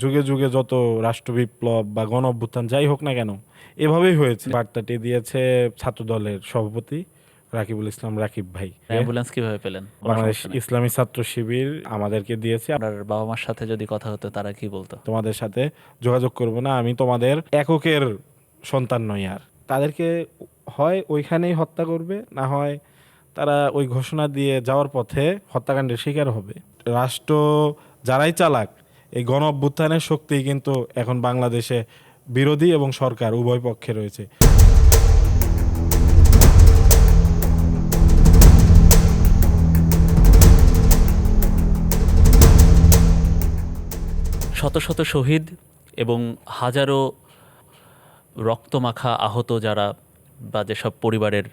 যুগে যুগে যত রাষ্ট্র বিপ্লব বা গণ অভ্যুত্থান যাই হোক না কেন এভাবেই হয়েছে। বার্তাটি দিয়েছে ছাত্রদলের সভাপতি রাকিবুল ইসলাম রাকিব ভাই। অ্যাম্বুলেন্স কিভাবে পেলেন? কোনো বাংলাদেশ সমস্যা নেই। ইসলামী ছাত্র শিবির আমাদেরকে দিয়েছে। আপনার বাবা মার সাথে যদি কথা হতো তারা কি বলতো? তোমাদের সাথে যোগাযোগ করব না, আমি তোমাদের এককের সন্তান নই। আর তাদেরকে হয় ওইখানেই হত্যা করবে, না হয় তারা ওই ঘোষণা দিয়ে যাওয়ার পথে হত্যাকাণ্ডের শিকার হবে। রাষ্ট্র যারাই চালাক, এই গণ অভ্যুত্থানের শক্তি কিন্তু এখন বাংলাদেশে বিরোধী এবং সরকার উভয় পক্ষে রয়েছে। শত শত শহীদ এবং হাজারো রক্তমাখা আহত যারা বা যেসব পরিবারের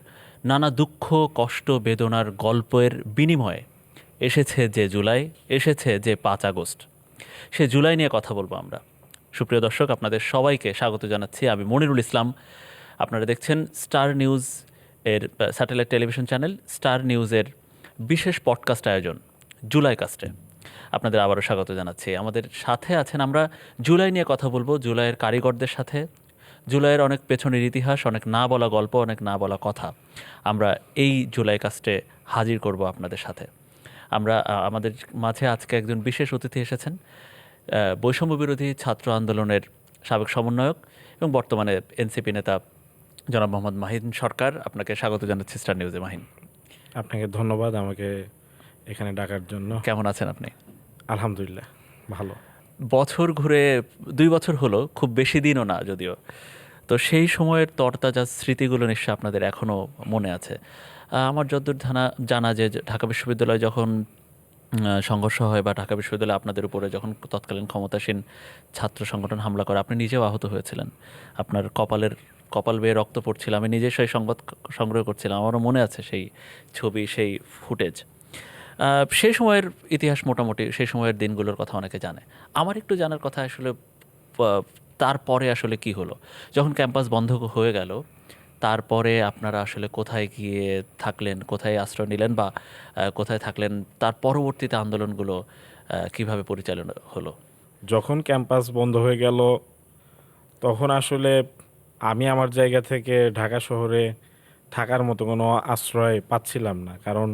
নানা দুঃখ কষ্ট বেদনার গল্পের বিনিময়ে এসেছে যে জুলাই, এসেছে যে 5 আগস্ট, সে জুলাই নিয়ে কথা বলবো আমরা। সুপ্রিয় দর্শক, আপনাদের সবাইকে স্বাগত জানাচ্ছি। আমি মনিরুল ইসলাম। আপনারা দেখছেন স্টার নিউজ এর স্যাটেলাইট টেলিভিশন চ্যানেল স্টার নিউজের বিশেষ পডকাস্ট আয়োজন জুলাই কাস্টে আপনাদের আবারও স্বাগত জানাচ্ছি। আমাদের সাথে আছেন, আমরা জুলাই নিয়ে কথা বলবো, জুলাইয়ের কারিগরদের সাথে। জুলাইয়ের অনেক পেছনের ইতিহাস, অনেক না বলা গল্প, অনেক না বলা কথা আমরা এই জুলাই কাস্টে হাজির করব আপনাদের সাথে। আমরা আমাদের মাঝে আজকে একজন বিশেষ অতিথি এসেছেন, বৈষম্য বিরোধী ছাত্র আন্দোলনের সাবেক সমন্বয়ক এবং বর্তমানে এনসিপি নেতা জনাব মোহাম্মদ মাহিন সরকার। আপনাকে স্বাগত জানাচ্ছি স্টার নিউজে। মাহিন, আপনাকে ধন্যবাদ আমাকে এখানে ডাকার জন্য। কেমন আছেন আপনি? আলহামদুলিল্লাহ ভালো। বছর ঘুরে 2 বছর হলো, খুব বেশি দিনও না যদিও। তো সেই সময়ের তরতাজা স্মৃতিগুলো নিশ্চয়ই আপনাদের এখনও মনে আছে। আমার যতদূর জানা যে ঢাকা বিশ্ববিদ্যালয়ে যখন সংঘর্ষ হয় বা ঢাকা বিশ্ববিদ্যালয়ে আপনাদের উপরে যখন তৎকালীন ক্ষমতাসীন ছাত্র সংগঠন হামলা করে, আপনি নিজেও আহত হয়েছিলেন। আপনার কপাল বেয়ে রক্ত পড়ছিল। আমি নিজে সেই সংবাদ সংগ্রহ করছিলাম, আমারও মনে আছে সেই ছবি, সেই ফুটেজ। সেই সময়ের ইতিহাস মোটামুটি, সেই সময়ের দিনগুলোর কথা অনেকে জানে। আমার একটু জানার কথা আসলে তারপরে আসলে কি হলো যখন ক্যাম্পাস বন্ধ হয়ে গেল। তারপরে আপনারা আসলে কোথায় গিয়ে থাকলেন, কোথায় আশ্রয় নিলেন, বা কোথায় থাকলেন? তার পরবর্তীতে আন্দোলনগুলো কিভাবে পরিচালনা হলো? যখন ক্যাম্পাস বন্ধ হয়ে গেল তখন আসলে আমি আমার জায়গা থেকে ঢাকা শহরে থাকার মতো কোনো আশ্রয় পাচ্ছিলাম না, কারণ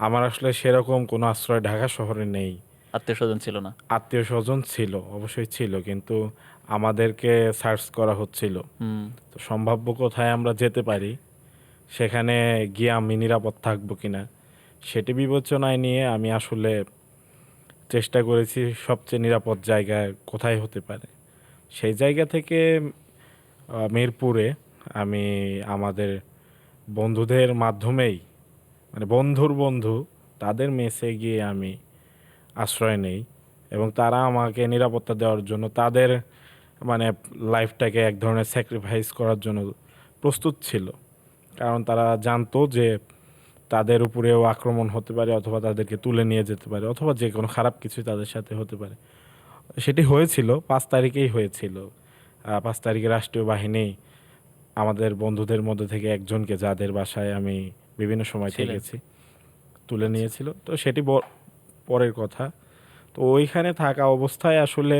আমার আসলে সেরকম কোনো আশ্রয় ঢাকা শহরে নেই। আত্মীয় স্বজন ছিল না? আত্মীয় স্বজন ছিল, অবশ্যই ছিল, কিন্তু আমাদেরকে সার্চ করা হচ্ছিল। হুম। তো সম্ভাব্য কোথায় আমরা যেতে পারি, সেখানে গিয়ে আমি নিরাপদ থাকবো কিনা সেটি বিবেচনায় নিয়ে আমি আসলে চেষ্টা করেছি সবচেয়ে নিরাপদ জায়গায় কোথায় হতে পারে। সেই জায়গা থেকে মিরপুরে আমি আমাদের বন্ধুদের মাধ্যমেই, মানে বন্ধুর বন্ধু, তাদের মেসে গিয়ে আমি আশ্রয় নেই এবং তারা আমাকে নিরাপত্তা দেওয়ার জন্য তাদের মানে লাইফটাকে এক ধরনের স্যাক্রিফাইস করার জন্য প্রস্তুত ছিল। কারণ তারা জানতো যে তাদের উপরেও আক্রমণ হতে পারে, অথবা তাদেরকে তুলে নিয়ে যেতে পারে, অথবা যে কোনো খারাপ কিছু তাদের সাথে হতে পারে। সেটি হয়েছিল, 5 তারিখেই হয়েছিল। 5 তারিখে রাষ্ট্রীয় বাহিনী আমাদের বন্ধুদের মধ্যে থেকে একজনকে, যাদের বাসায় আমি বিভিন্ন সময় ছিলেন? থেকেছি, তুলে আচ্ছা। নিয়েছিল। তো সেটি পরের কথা। তো ওইখানে থাকা অবস্থায় আসলে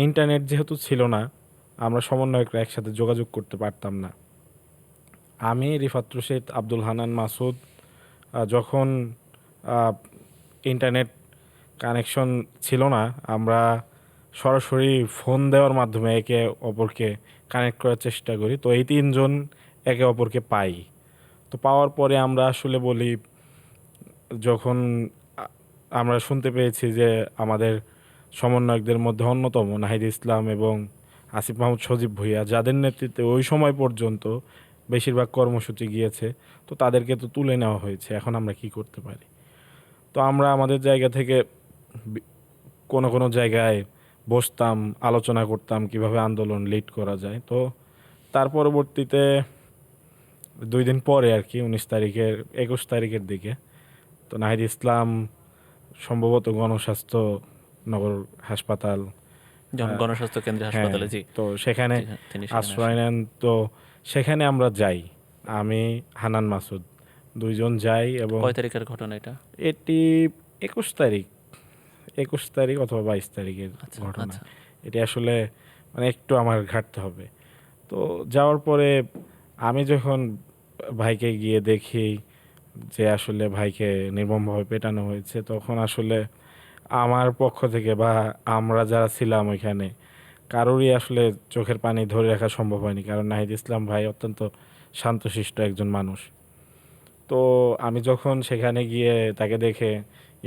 ইন্টারনেট যেহেতু ছিল না, আমরা সমন্বয়করা একসাথে যোগাযোগ করতে পারতাম না। আমি, রিফাত রশিদ, আব্দুল হান্নান মাসুদ, যখন ইন্টারনেট কানেকশন ছিল না, আমরা সরাসরি ফোন দেওয়ার মাধ্যমে একে অপরকে কানেক্ট করার চেষ্টা করি। তো এই 3জন একে অপরকে পাই। তো পাওয়ার পরে আমরা আসলে বলি, যখন আ- আমরা শুনতে পেয়েছি যে আমাদের সমন্বয়কদের মধ্যে অন্যতম নাহিদ ইসলাম এবং আসিফ মাহমুদ সজীব ভুঁইয়া, যাদের নেতৃত্বে ওই সময় পর্যন্ত বেশিরভাগ কর্মসূচি গিয়েছে, তো তাদেরকে তো তুলে নেওয়া হয়েছে, এখন আমরা কি করতে পারি। তো আমরা আমাদের জায়গা থেকে বি- কোনো কোনো জায়গায় বসতাম, আলোচনা করতাম কিভাবে আন্দোলন লিড করা যায়। তো তার পরবর্তীতে 2 দিন পরে আর কি, 19 তারিখের 21 তারিখের দিকে, তো নাহিদ ইসলাম সম্ভবত গণস্বাস্থ্য নগর হাসপাতাল, যখন গণস্বাস্থ্য কেন্দ্রে হ্যাঁ, হাসপাতালে, জি, তো সেখানে তিনি সেখানে আশ্রয় আসেন। নেন। তো সেখানে আমরা যাই, আমি, হানান মাসুদ, 2জন যাই। এবং কয় তারিখের ঘটনা এটা? এটি 21 তারিখ, 21 তারিখ অথবা 22 তারিখের আচ্ছা ঘটনা। আচ্ছা এটি আসলে মানে একটু আমার ঘাটতে হবে। তো যাওয়ার পরে আমি যখন ভাইকে গিয়ে দেখি যে আসলে ভাইকে নির্মমভাবে পেটানো হয়েছে, তখন আসলে আমার পক্ষ থেকে বা আমরা যারা ছিলাম ওইখানে কারোরই আসলে চোখের পানি ধরে রাখা সম্ভব হয়নি, কারণ নাহিদ ইসলাম ভাই অত্যন্ত শান্তশিষ্ট একজন মানুষ। তো আমি যখন সেখানে গিয়ে তাকে দেখে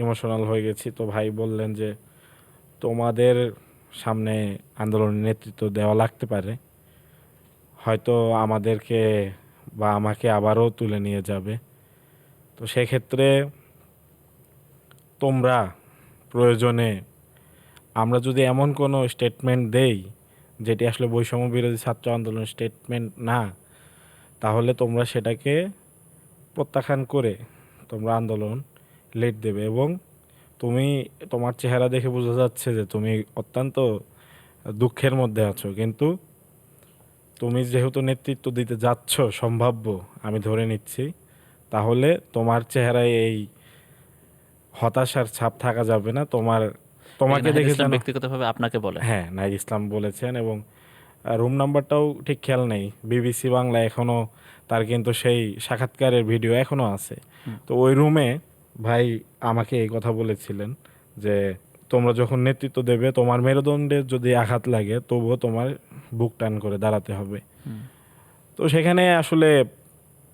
ইমোশনাল হয়ে গেছি, তো ভাই বললেন যে তোমাদের সামনে আন্দোলনের নেতৃত্ব দেওয়া লাগতে পারে, হয়তো আমাদেরকে বা আমাকে আবারও তুলে নিয়ে যাবে। তো সেক্ষেত্রে তোমরা প্রয়োজনে, আমরা যদি এমন কোনো স্টেটমেন্ট দেই যেটি আসলে বৈষম্য বিরোধী ছাত্র আন্দোলনের স্টেটমেন্ট না, তাহলে তোমরা সেটাকে প্রত্যাখ্যান করে তোমরা আন্দোলন লিড দেবে। এবং তুমি, তোমার চেহারা দেখে বোঝা যাচ্ছে যে তুমি অত্যন্ত দুঃখের মধ্যে আছো, কিন্তু তুমি যেহেতু নেতৃত্ব দিতে যাচ্ছ সম্ভাব্য, আমি ধরে নিচ্ছি, তাহলে তোমার চেহারায় এই হতাশার ছাপ থাকা যাবে না। এই তোমাকে নাহিদ দেখে ইসলাম যেন, ব্যক্তিগতভাবে আপনাকে বলেন? হ্যাঁ নাহিদ ইসলাম বলেছেন। এবং রুম নাম্বারটাও ঠিক খেয়াল নেই, বিবিসি বাংলা এখনো তার কিন্তু সেই সাক্ষাৎকারের ভিডিও এখনো আছে। হুম। তো ওই রুমে ভাই আমাকে এই কথা বলেছিলেন যে তোমরা যখন নেতৃত্ব দেবে, তোমার মেরুদণ্ডে যদি আঘাত লাগে তবুও তোমার বুক টান করে দাঁড়াতে হবে। হুম। তো সেখানে আসলে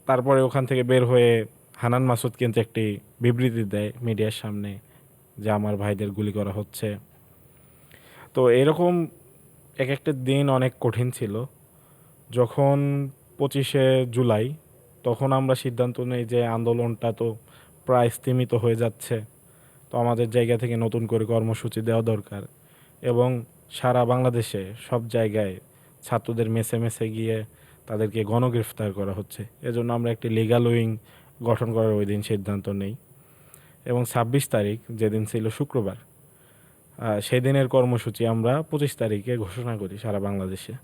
তারপরে ওখান থেকে বের হয়ে হানান মাসুদ কিন্তু একটি বিবৃতি দেয় মিডিয়ার সামনে যে আমার ভাইদের গুলি করা হচ্ছে। তো এরকম এক একটা দিন অনেক কঠিন ছিল। যখন 25শে জুলাই, তখন আমরা সিদ্ধান্ত নেই যে আন্দোলনটা তো প্রায় স্তিমিত হয়ে যাচ্ছে, তো আমাদের জায়গা থেকে নতুন করে কর্মসূচি দেওয়া দরকার। এবং সারা বাংলাদেশে সব জায়গায় ছাত্রদের মেসে মেসে গিয়ে তাদেরকে গণগ্রেফতার করা হচ্ছে, এজন্য আমরা একটি লিগ্যাল উইং গঠন করার ওই দিন সিদ্ধান্ত নেই। এবং 26 তারিখ, যেদিন ছিল শুক্রবার, সেই দিনের কর্মসূচি আমরা 25 তারিখে ঘোষণা করি সারা বাংলাদেশে।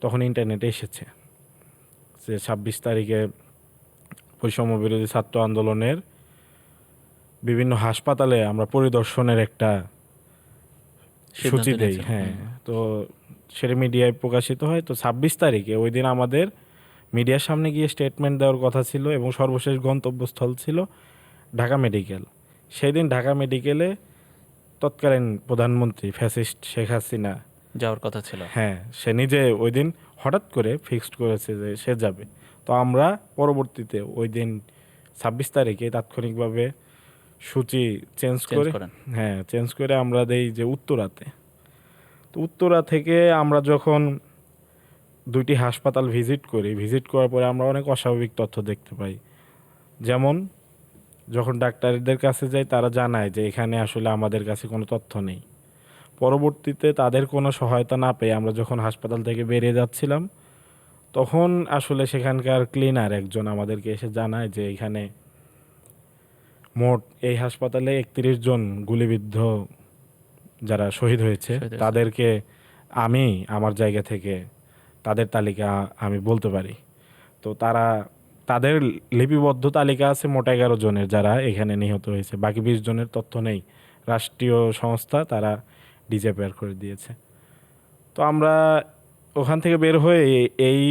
তখন ইন্টারনেটে এসেছে যে 26 তারিখে বৈষম্য বিরোধী ছাত্র আন্দোলনের বিভিন্ন হাসপাতালে আমরা পরিদর্শনের একটা সিদ্ধান্ত সূচি দেই। নিয়েছেন। হ্যাঁ, হুম। তো সেটা মিডিয়ায় প্রকাশিত হয়। তো 26 তারিখে ওই দিন আমাদের মিডিয়ার সামনে গিয়ে স্টেটমেন্ট দেওয়ার কথা ছিল, এবং সর্বশেষ গন্তব্যস্থল ছিল ঢাকা মেডিকেল। সেই দিন ঢাকা মেডিকেলে তৎকালীন প্রধানমন্ত্রী ফ্যাসিস্ট শেখ হাসিনা, যাওয়ার কথা ছিল। হ্যাঁ, সে নিজে ওই দিন হঠাৎ করে ফিক্সড করেছে যে সে যাবে। তো আমরা পরবর্তীতে ওই দিন 26 তারিখে তাৎক্ষণিকভাবে সূচি চেঞ্জ চেঞ্জ করে, করেন। হ্যাঁ চেঞ্জ করে আমরা দেই যে উত্তরাতে। তো উত্তরা থেকে আমরা যখন দুইটি হাসপাতাল ভিজিট করি, ভিজিট করার পরে আমরা অনেক অস্বাভাবিক তথ্য দেখতে পাই। যেমন যখন ডাক্তারদের কাছে যাই, তারা জানায় যে এখানে আসলে আমাদের কাছে কোনো তথ্য নেই। পরবর্তীতে তাদের কোনো সহায়তা না পেয়ে আমরা যখন হাসপাতাল থেকে বেরিয়ে যাচ্ছিলাম, তখন আসলে সেখানকার ক্লিনার একজন আমাদেরকে এসে জানায় যে এখানে মোট এই হাসপাতালে 31 জন গুলিবিদ্ধ যারা শহীদ হয়েছে শহীদ হয়েছে। তাদেরকে আমি আমার জায়গা থেকে তাদের তালিকা আমি বলতে পারি। তো তাদের লিপিবদ্ধ তালিকা আছে মোট 11 জনের যারা এখানে নিহত হয়েছে, বাকি 20 জনের তথ্য নেই। রাষ্ট্রীয় সংস্থা তারা ডিসঅ্যাপিয়ার করে দিয়েছে। তো আমরা ওখান থেকে বের হয়ে এই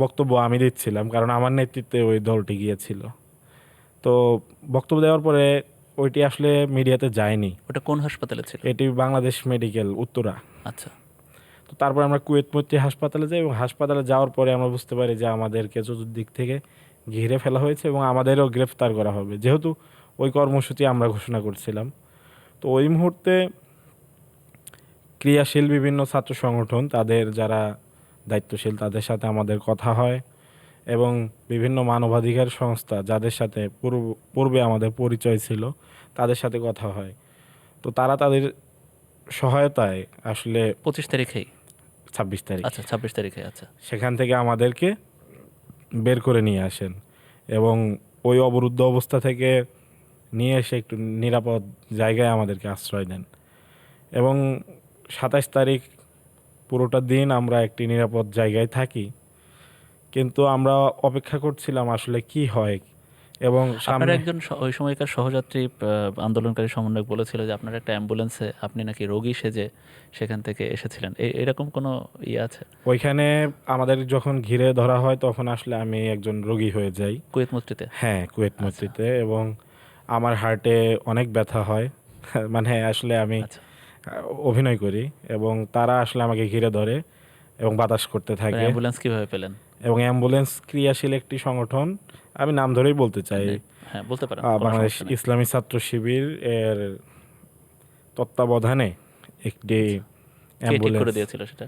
বক্তব্য আমি দিচ্ছিলাম, কারণ আমার নেতৃত্বে ওই দলটি গিয়েছিল। তো বক্তব্য দেওয়ার পরে ওইটি আসলে মিডিয়াতে যায়নি। ওটা কোন হাসপাতালে ছিল? এটি বাংলাদেশ মেডিকেল উত্তরা। আচ্ছা। তো তারপর আমরা কুয়েত মৈত্রী হাসপাতালে যাই, এবং হাসপাতালে যাওয়ার পরে আমরা বুঝতে পারি যে আমাদেরকে চতুর্দিক থেকে ঘিরে ফেলা হয়েছে এবং আমাদেরও গ্রেফতার করা হবে, যেহেতু ওই কর্মসূচি আমরা ঘোষণা করছিলাম। তো ওই মুহূর্তে ক্রিয়াশীল বিভিন্ন ছাত্র সংগঠন, তাদের যারা দায়িত্বশীল, তাদের সাথে আমাদের কথা হয়, এবং বিভিন্ন মানবাধিকার সংস্থা যাদের সাথে পূর্বে আমাদের পরিচয় ছিল, তাদের সাথে কথা হয়। তো তারা তাদের সহায়তায় আসলে 25 তারিখেই? 26 তারিখ আচ্ছা, 26 তারিখে। আচ্ছা। সেখান থেকে আমাদেরকে বের করে নিয়ে আসেন, এবং ওই অবরুদ্ধ অবস্থা থেকে নিয়ে এসে একটু নিরাপদ জায়গায় আমাদেরকে আশ্রয় দেন। এবং 27 তারিখ পুরোটা দিন আমরা একটি নিরাপদ জায়গায় থাকি, কিন্তু আমরা অপেক্ষা করছিলাম আসলে কি হয় এবং আপনার সামনে একজন ওই সময়কার সহযাত্রী আন্দোলনকারী সমন্বয়ক বলেছিল যে আপনার একটা অ্যাম্বুলেন্সে আপনি নাকি রোগী সেজে সেখান থেকে এসেছিলেন। এরকম কোনো ইয়ে আছে? ওইখানে আমাদের যখন ঘিরে ধরা হয় তখন আসলে আমি একজন রোগী হয়ে যাই। কুয়েত মসজিদে? হ্যাঁ, কুয়েত আচ্ছা মসজিদে। এবং আমার হার্টে অনেক ব্যথা হয়। মানে আসলে আমি আচ্ছা। অভিনয় করি এবং তারা আসলে আমাকে ঘিরে ধরে এবং বাতাস করতে আপনার থাকে। অ্যাম্বুলেন্স কিভাবে পেলেন? এবং অ্যাম্বুলেন্স ক্রিয়াশীল একটি সংগঠন, আমি নাম ধরেই বলতে চাই, মানে হ্যাঁ, বলতে পারেন, কোনো বাংলাদেশ সমস্যা নেই। ইসলামী ছাত্র শিবির এর তত্ত্বাবধানে একটি আচ্ছা, কে ঠিক করে অ্যাম্বুলেন্স। দিয়েছিল সেটা?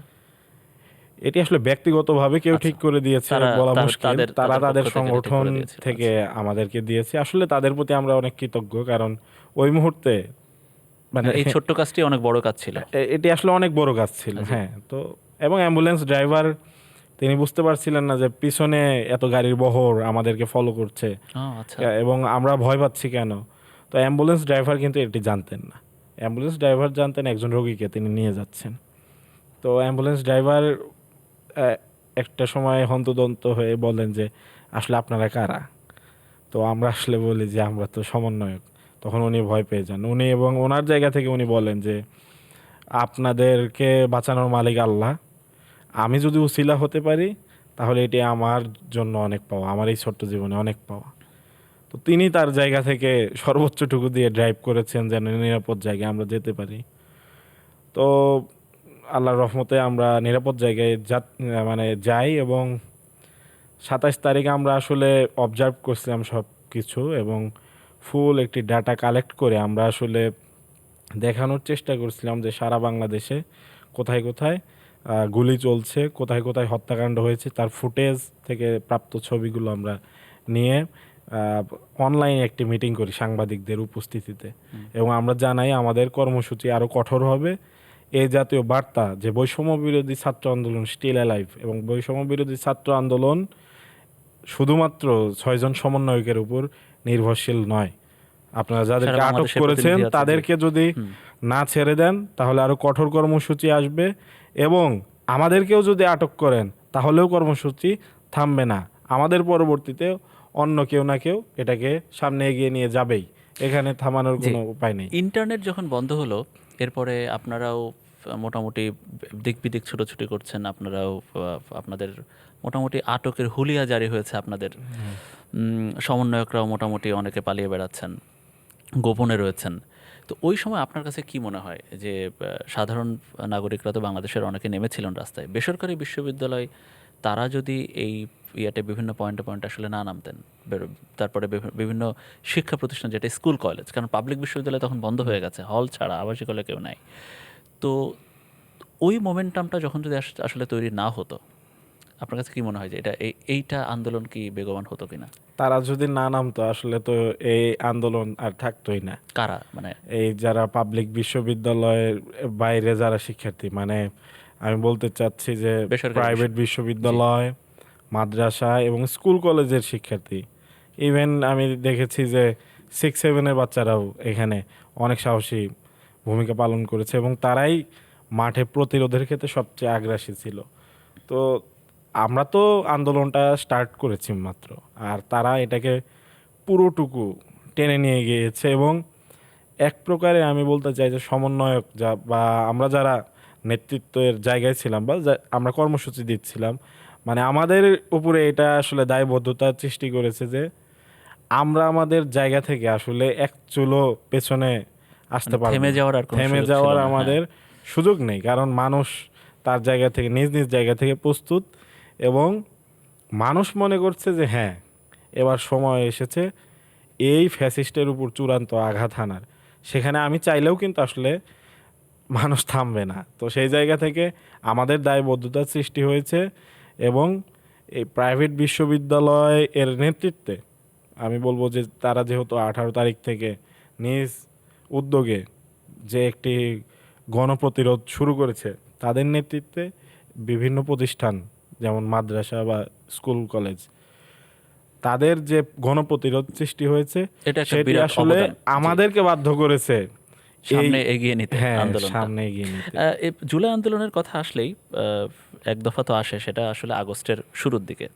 এটি আসলে ব্যক্তিগতভাবে কেউ আচ্ছা, ঠিক করে দিয়েছে তারা বলা তার মুশকিল, তাদের তারা তাদের পক্ষ তাদের থেকে এটা ঠিক সংগঠন করে দিয়েছিল। থেকে আচ্ছা, আমাদেরকে দিয়েছে। আসলে তাদের প্রতি আমরা অনেক কৃতজ্ঞ, কারণ ওই মুহূর্তে মানে এই ছোট্ট কাজটি অনেক বড় কাজ ছিল। এটি আসলে অনেক বড় কাজ ছিল। জি। হ্যাঁ, তো এবং অ্যাম্বুলেন্স ড্রাইভার তিনি বুঝতে পারছিলেন না যে পিছনে এত গাড়ির বহর আমাদেরকে ফলো করছে ও আচ্ছা। এবং আমরা ভয় পাচ্ছি কেন। তো অ্যাম্বুলেন্স ড্রাইভার কিন্তু এটি জানতেন না। অ্যাম্বুলেন্স ড্রাইভার জানতেন একজন রোগীকে তিনি নিয়ে যাচ্ছেন। তো অ্যাম্বুলেন্স ড্রাইভার একটা সময় হন্তদন্ত হয়ে বলেন যে আসলে আপনারা কারা। তো আমরা আসলে বলি যে আমরা তো সমন্বয়ক। তখন উনি ভয় পেয়ে যান। উনি এবং ওনার জায়গা থেকে উনি বলেন যে আপনাদেরকে বাঁচানোর মালিক আল্লাহ। আমি যদি উসিলা হতে পারি তাহলে এটি আমার জন্য অনেক পাওয়া, আমার এই ছোট্ট জীবনে অনেক পাওয়া। তো তিনি তার জায়গা থেকে সর্বোচ্চটুকু দিয়ে ড্রাইভ করেছেন যেন নিরাপদ জায়গায় আমরা যেতে পারি। তো আল্লাহর রহমতে আমরা নিরাপদ জায়গায় মানে যাই এবং 27 তারিখে আমরা আসলে অবজার্ভ করছিলাম সব কিছু এবং ফুল একটি ডাটা কালেক্ট করে আমরা আসলে দেখানোর চেষ্টা করছিলাম যে সারা বাংলাদেশে কোথায় কোথায় গুলি চলছে, কোথায় কোথায় হত্যাকাণ্ড হয়েছে, তার ফুটেজ থেকে প্রাপ্ত ছবিগুলো আমরা নিয়ে অনলাইনে একটি মিটিং করি সাংবাদিকদের উপস্থিতিতে। এবং আমরা জানাই আমাদের কর্মসূচি আরও কঠোর হবে। এই জাতীয় বার্তা যে বৈষম্য বিরোধী ছাত্র আন্দোলন স্টিল অ্যালাইভ এবং বৈষম্য বিরোধী ছাত্র আন্দোলন শুধুমাত্র 6 জন সমন্বয়কের উপর নির্ভরশীল নয়। আপনারা সারা যাদেরকে আটক বাংলাদেশের করেছেন প্রতিনিধি আছে, জি। তাদেরকে যদি না ছেড়ে দেন তাহলে আরো কঠোর কর্মসূচি আসবে এবং আমাদেরকেও যদি আটক করেন তাহলেও কর্মসূচি থামবে না। আমাদের পরবর্তীতে অন্য কেউ না কেউ এটাকে সামনে এগিয়ে নিয়ে যাবেই, এখানে থামানোর জি। কোনো উপায় নেই। ইন্টারনেট যখন বন্ধ হলো, এরপরে আপনারাও মোটামুটি দিক বিদিক ছুটোছুটি করছেন, আপনারাও আপনাদের মোটামুটি আটকের হুলিয়া জারি হয়েছে আপনাদের। সমন্বয়করাও মোটামুটি অনেকে পালিয়ে বেড়াচ্ছেন, গোপনে রয়েছেন। তো ওই সময় আপনার কাছে কি মনে হয় যে সাধারণ নাগরিকরা তো বাংলাদেশের অনেকে নেমেছিলেন রাস্তায়, বেসরকারি বিশ্ববিদ্যালয় তারা যদি এই ইয়াতে বিভিন্ন পয়েন্টে পয়েন্টে আসলে না নামতেন, তারপরে বিভিন্ন শিক্ষা প্রতিষ্ঠান যেটা স্কুল কলেজ, কারণ পাবলিক বিশ্ববিদ্যালয় তখন বন্ধ হয়ে গেছে, হল ছাড়া আবাসিক হলে কেউ নাই। তো ওই মোমেন্টামটা যখন যদি আসলে তৈরি না হতো, আপনার কাছে কি মনে হয় যে এইটা আন্দোলন কি বেগবান হতো কিনা? তারা যদি না নামতো আসলে তো এই আন্দোলন আর থাকতোই না। কারা মানে? এই যারা পাবলিক বিশ্ববিদ্যালয়ের বাইরে যারা শিক্ষার্থী, মানে আমি বলতে চাচ্ছি যে বেসরকারি প্রাইভেট বিশ্ববিদ্যালয়, মাদ্রাসা এবং স্কুল কলেজের শিক্ষার্থী। ইভেন আমি দেখেছি যে 6-7-এর বাচ্চারাও এখানে অনেক সাহসী ভূমিকা পালন করেছে এবং তারাই মাঠে প্রতিরোধের ক্ষেত্রে সবচেয়ে আগ্রাসী ছিল। তো আমরা তো আন্দোলনটা স্টার্ট করেছি মাত্র, আর তারা এটাকে পুরোটুকু টেনে নিয়ে গিয়েছে এবং এক প্রকারে আমি বলতে চাই যে সমন্বয়ক বা আমরা যারা নেতৃত্বের জায়গায় ছিলাম বা আমরা কর্মসূচি দিচ্ছিলাম, মানে আমাদের উপরে এটা আসলে দায়বদ্ধতা সৃষ্টি করেছে যে আমরা আমাদের জায়গা থেকে আসলে এক চুলো পেছনে আসতে মানে পারবো থেমে না। যাওয়ার আর কোনো থেমে সুযোগ ছিল যাওয়ার না, হ্যাঁ। আমাদের সুযোগ নেই, কারণ মানুষ তার জায়গা থেকে নিজ নিজ জায়গা থেকে প্রস্তুত এবং মানুষ মনে করছে যে হ্যাঁ, এবার সময় এসেছে এই ফ্যাসিস্টের উপর চূড়ান্ত আঘাত হানার। সেখানে আমি চাইলেও কিন্তু আসলে মানুষ থামবে না। তো সেই জায়গা থেকে আমাদের দায়বদ্ধতার সৃষ্টি হয়েছে এবং এই প্রাইভেট বিশ্ববিদ্যালয় এর নেতৃত্বে আমি বলবো যে তারা যেহেতু 18 তারিখ থেকে নিজ উদ্যোগে যে একটি গণপ্রতিরোধ শুরু করেছে, তাদের নেতৃত্বে বিভিন্ন প্রতিষ্ঠান যেমন মাদ্রাসা বা স্কুল কলেজ, তাদের যে গণপ্রতিরোধ সৃষ্টি হয়েছে এটা একটা সেটি বিরাট আসলে অবদান, জি। আমাদেরকে বাধ্য করেছে সামনে এগিয়ে নিতে হ্যাঁ, আন্দোলনটা। সামনে এগিয়ে নিতে। জুলাই আন্দোলনের কথা আসলেই এক দফা তো আসে, সেটা আসলে আগস্টের শুরুর দিকে।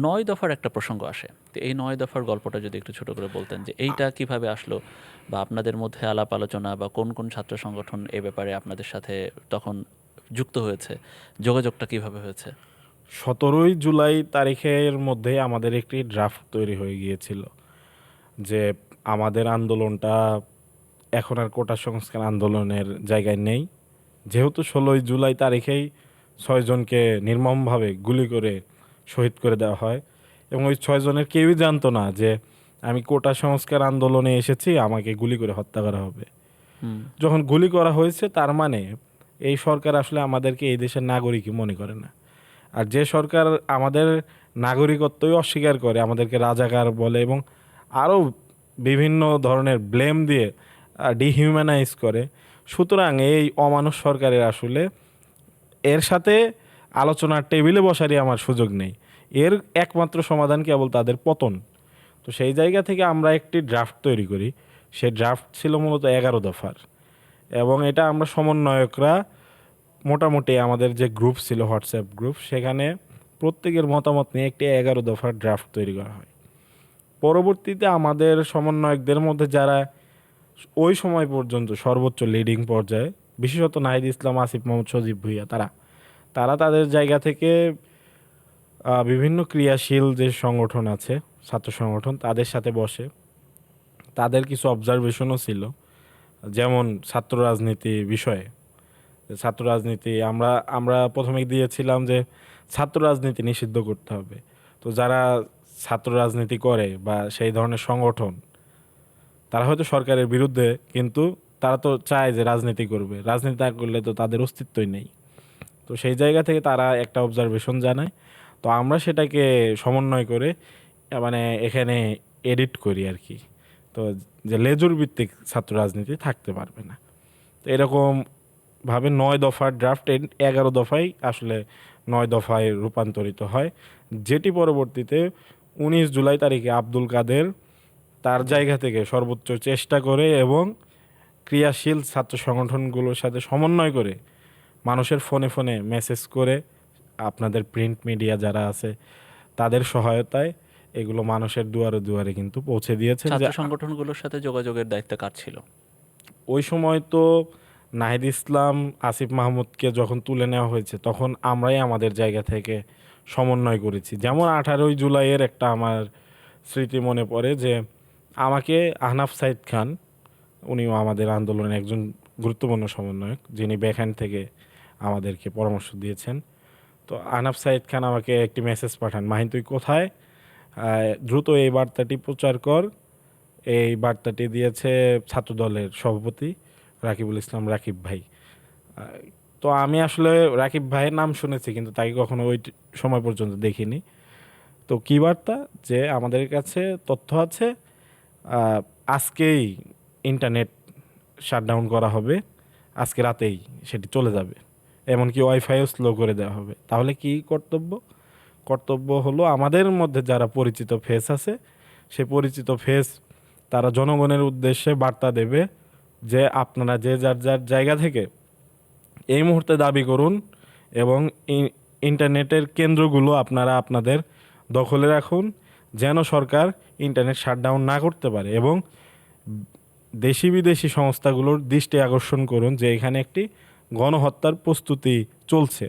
নয় দফার একটা প্রসঙ্গ আসে, তো এই 9 দফার গল্পটা যদি একটু ছোট করে বলতেন যে এইটা কিভাবে আসলো, বা আপনাদের মধ্যে আলাপ আলোচনা বা কোন কোন ছাত্র সংগঠন এ ব্যাপারে আপনাদের সাথে তখন যুক্ত হয়েছে, যোগাযোগটা কিভাবে হয়েছে? 17ই জুলাই তারিখের মধ্যে আমাদের একটি ড্রাফট তৈরি হয়ে গিয়েছিল যে আমাদের আন্দোলনটা এখন আর কোটা সংস্কার আন্দোলনের জায়গায় নেই, যেহেতু 16ই জুলাই তারিখেই 6 জনকে নির্মমভাবে গুলি করে শহীদ করে দেওয়া হয় এবং ওই 6 জনের কেউই জানতো না যে আমি কোটা সংস্কার আন্দোলনে এসেছি, আমাকে গুলি করে হত্যা করা হবে। হুম। যখন গুলি করা হয়েছে তার মানে এই সরকার আসলে আমাদেরকে এই দেশের নাগরিকই মনে করে না। আর যে সরকার আমাদের নাগরিকত্বই অস্বীকার করে, আমাদেরকে রাজাকার বলে এবং আরও বিভিন্ন ধরনের ব্লেম দিয়ে ডিহিউম্যানাইজ করে, সুতরাং এই অমানুষ সরকারের আসলে এর সাথে আলোচনার টেবিলে বসারই আমার সুযোগ নেই। এর একমাত্র সমাধান কেবল তাদের পতন। তো সেই জায়গা থেকে আমরা একটি ড্রাফট তৈরি করি। সেই ড্রাফট ছিল মূলত 11 দফার এবং এটা আমরা সমন্বয়করা মোটামুটি আমাদের যে গ্রুপ ছিল, হোয়াটসঅ্যাপ গ্রুপ, সেখানে প্রত্যেকের মতামত নিয়ে একটি 11 দফার ড্রাফট তৈরি করা হয়। পরবর্তীতে আমাদের সমন্বয়কদের মধ্যে যারা ওই সময় পর্যন্ত সর্বোচ্চ লিডিং পর্যায়ে, বিশেষত নাহিদ ইসলাম, আসিফ মোহাম্মদ, সজীব ভুইয়া, তারা তারা তাদের জায়গা থেকে বিভিন্ন ক্রিয়াশীল যে সংগঠন আছে, ছাত্র সংগঠন, তাদের সাথে বসে তাদের কিছু অবজারভেশনও ছিল, যেমন ছাত্র রাজনীতি বিষয়ে। ছাত্র রাজনীতি আমরা আমরা প্রথমে দিয়েছিলাম যে ছাত্র রাজনীতি নিষিদ্ধ করতে হবে। তো যারা ছাত্র রাজনীতি করে বা সেই ধরনের সংগঠন, তারা হয়তো সরকারের বিরুদ্ধে, কিন্তু তারা তো চায় যে রাজনীতি করবে, রাজনীতি না করলে তো তাদের অস্তিত্বই নেই। তো সেই জায়গা থেকে তারা একটা অবজারভেশন জানায়, তো আমরা সেটাকে সমন্বয় করে মানে এখানে এডিট করি আর কি। তো যে লেজুর ভিত্তিক ছাত্র রাজনীতি থাকতে পারবে না, তো এরকম ভাবে 9 দফার ড্রাফট 11 দফায় আসলে 9 দফায় রূপান্তরিত হয়, যেটি পরবর্তীতে 19 জুলাই তারিখে আব্দুল কাদের তার জায়গা থেকে সর্বোচ্চ চেষ্টা করে এবং ক্রিয়াশীল ছাত্র সংগঠনগুলোর সাথে সমন্বয় করে মানুষের ফোনে ফোনে মেসেজ করে, আপনাদের প্রিন্ট মিডিয়া যারা আছে তাদের সহায়তায় এগুলো মানুষের দুয়ারে দুয়ারে কিন্তু পৌঁছে দিয়েছেন। যে ছাত্র সংগঠনগুলোর সাথে যোগাযোগের দায়িত্ব কার ছিল? ওই সময় তো নাহিদ ইসলাম, আসিফ মাহমুদকে যখন তুলে নেওয়া হয়েছে তখন আমরাই আমাদের জায়গা থেকে সমন্বয় করেছি। যেমন 18ই জুলাইয়ের একটা আমার স্মৃতি মনে পড়ে যে আমাকে আহনাফ সাইদ খান, উনিও আমাদের আন্দোলনের একজন গুরুত্বপূর্ণ সমন্বয়ক, যিনি ব্যাকহ্যান্ড থেকে আমাদেরকে পরামর্শ দিয়েছেন। তো আহনাফ সাইদ খান আমাকে একটি মেসেজ পাঠান, মাহিন তুই কোথায়, দ্রুত এই বার্তাটি প্রচার কর। এই বার্তাটি দিয়েছে ছাত্রদলের সভাপতি রাকিবুল ইসলাম, রাকিব ভাই। তো আমি আসলে রাকিব ভাইয়ের নাম শুনেছি, কিন্তু তাকে কখনো ওই সময় পর্যন্ত দেখিনি। তো কী বার্তা, যে আমাদের কাছে তথ্য আছে, আহ, আজকেই ইন্টারনেট শাটডাউন করা হবে, আজকে রাতেই সেটি চলে যাবে, এমনকি ওয়াইফাইও স্লো করে দেওয়া হবে। তাহলে কি কর্তব্য? কর্তব্য হলো আমাদের মধ্যে যারা পরিচিত ফেস আছে, সে পরিচিত ফেস তারা জনগণের উদ্দেশ্যে বার্তা দেবে যে আপনারা যে যার যার জায়গা থেকে এই মুহূর্তে দাবি করুন এবং ইন্টারনেটের কেন্দ্রগুলো আপনারা আপনাদের দখলে রাখুন, যেন সরকার ইন্টারনেট শাটডাউন না করতে পারে, এবং দেশি বিদেশি সংস্থাগুলোর দৃষ্টি আকর্ষণ করুন যে এখানে একটি গণহত্যার প্রস্তুতি চলছে।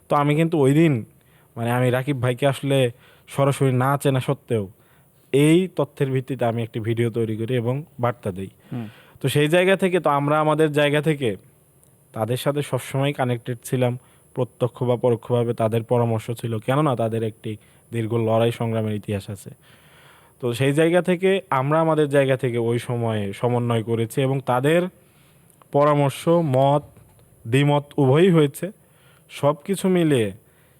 তো আমি কিন্তু ওই দিন মানে আমি রাকিব ভাইকে আসলে সরাসরি না চেনা সত্ত্বেও এই তথ্যের ভিত্তিতে আমি একটি ভিডিও তৈরি করি এবং বার্তা দিই। তো সেই জায়গা থেকে তো আমরা আমাদের জায়গা থেকে তাদের সাথে সবসময় কানেক্টেড ছিলাম, প্রত্যক্ষ বা পরোক্ষভাবে তাদের পরামর্শ ছিল, কেননা তাদের একটি দীর্ঘ লড়াই সংগ্রামের ইতিহাস আছে। তো সেই জায়গা থেকে আমরা আমাদের জায়গা থেকে ওই সময়ে সমন্বয় করেছি এবং তাদের পরামর্শ, মত, দ্বিমত উভয়ই হয়েছে। সব কিছু মিলিয়ে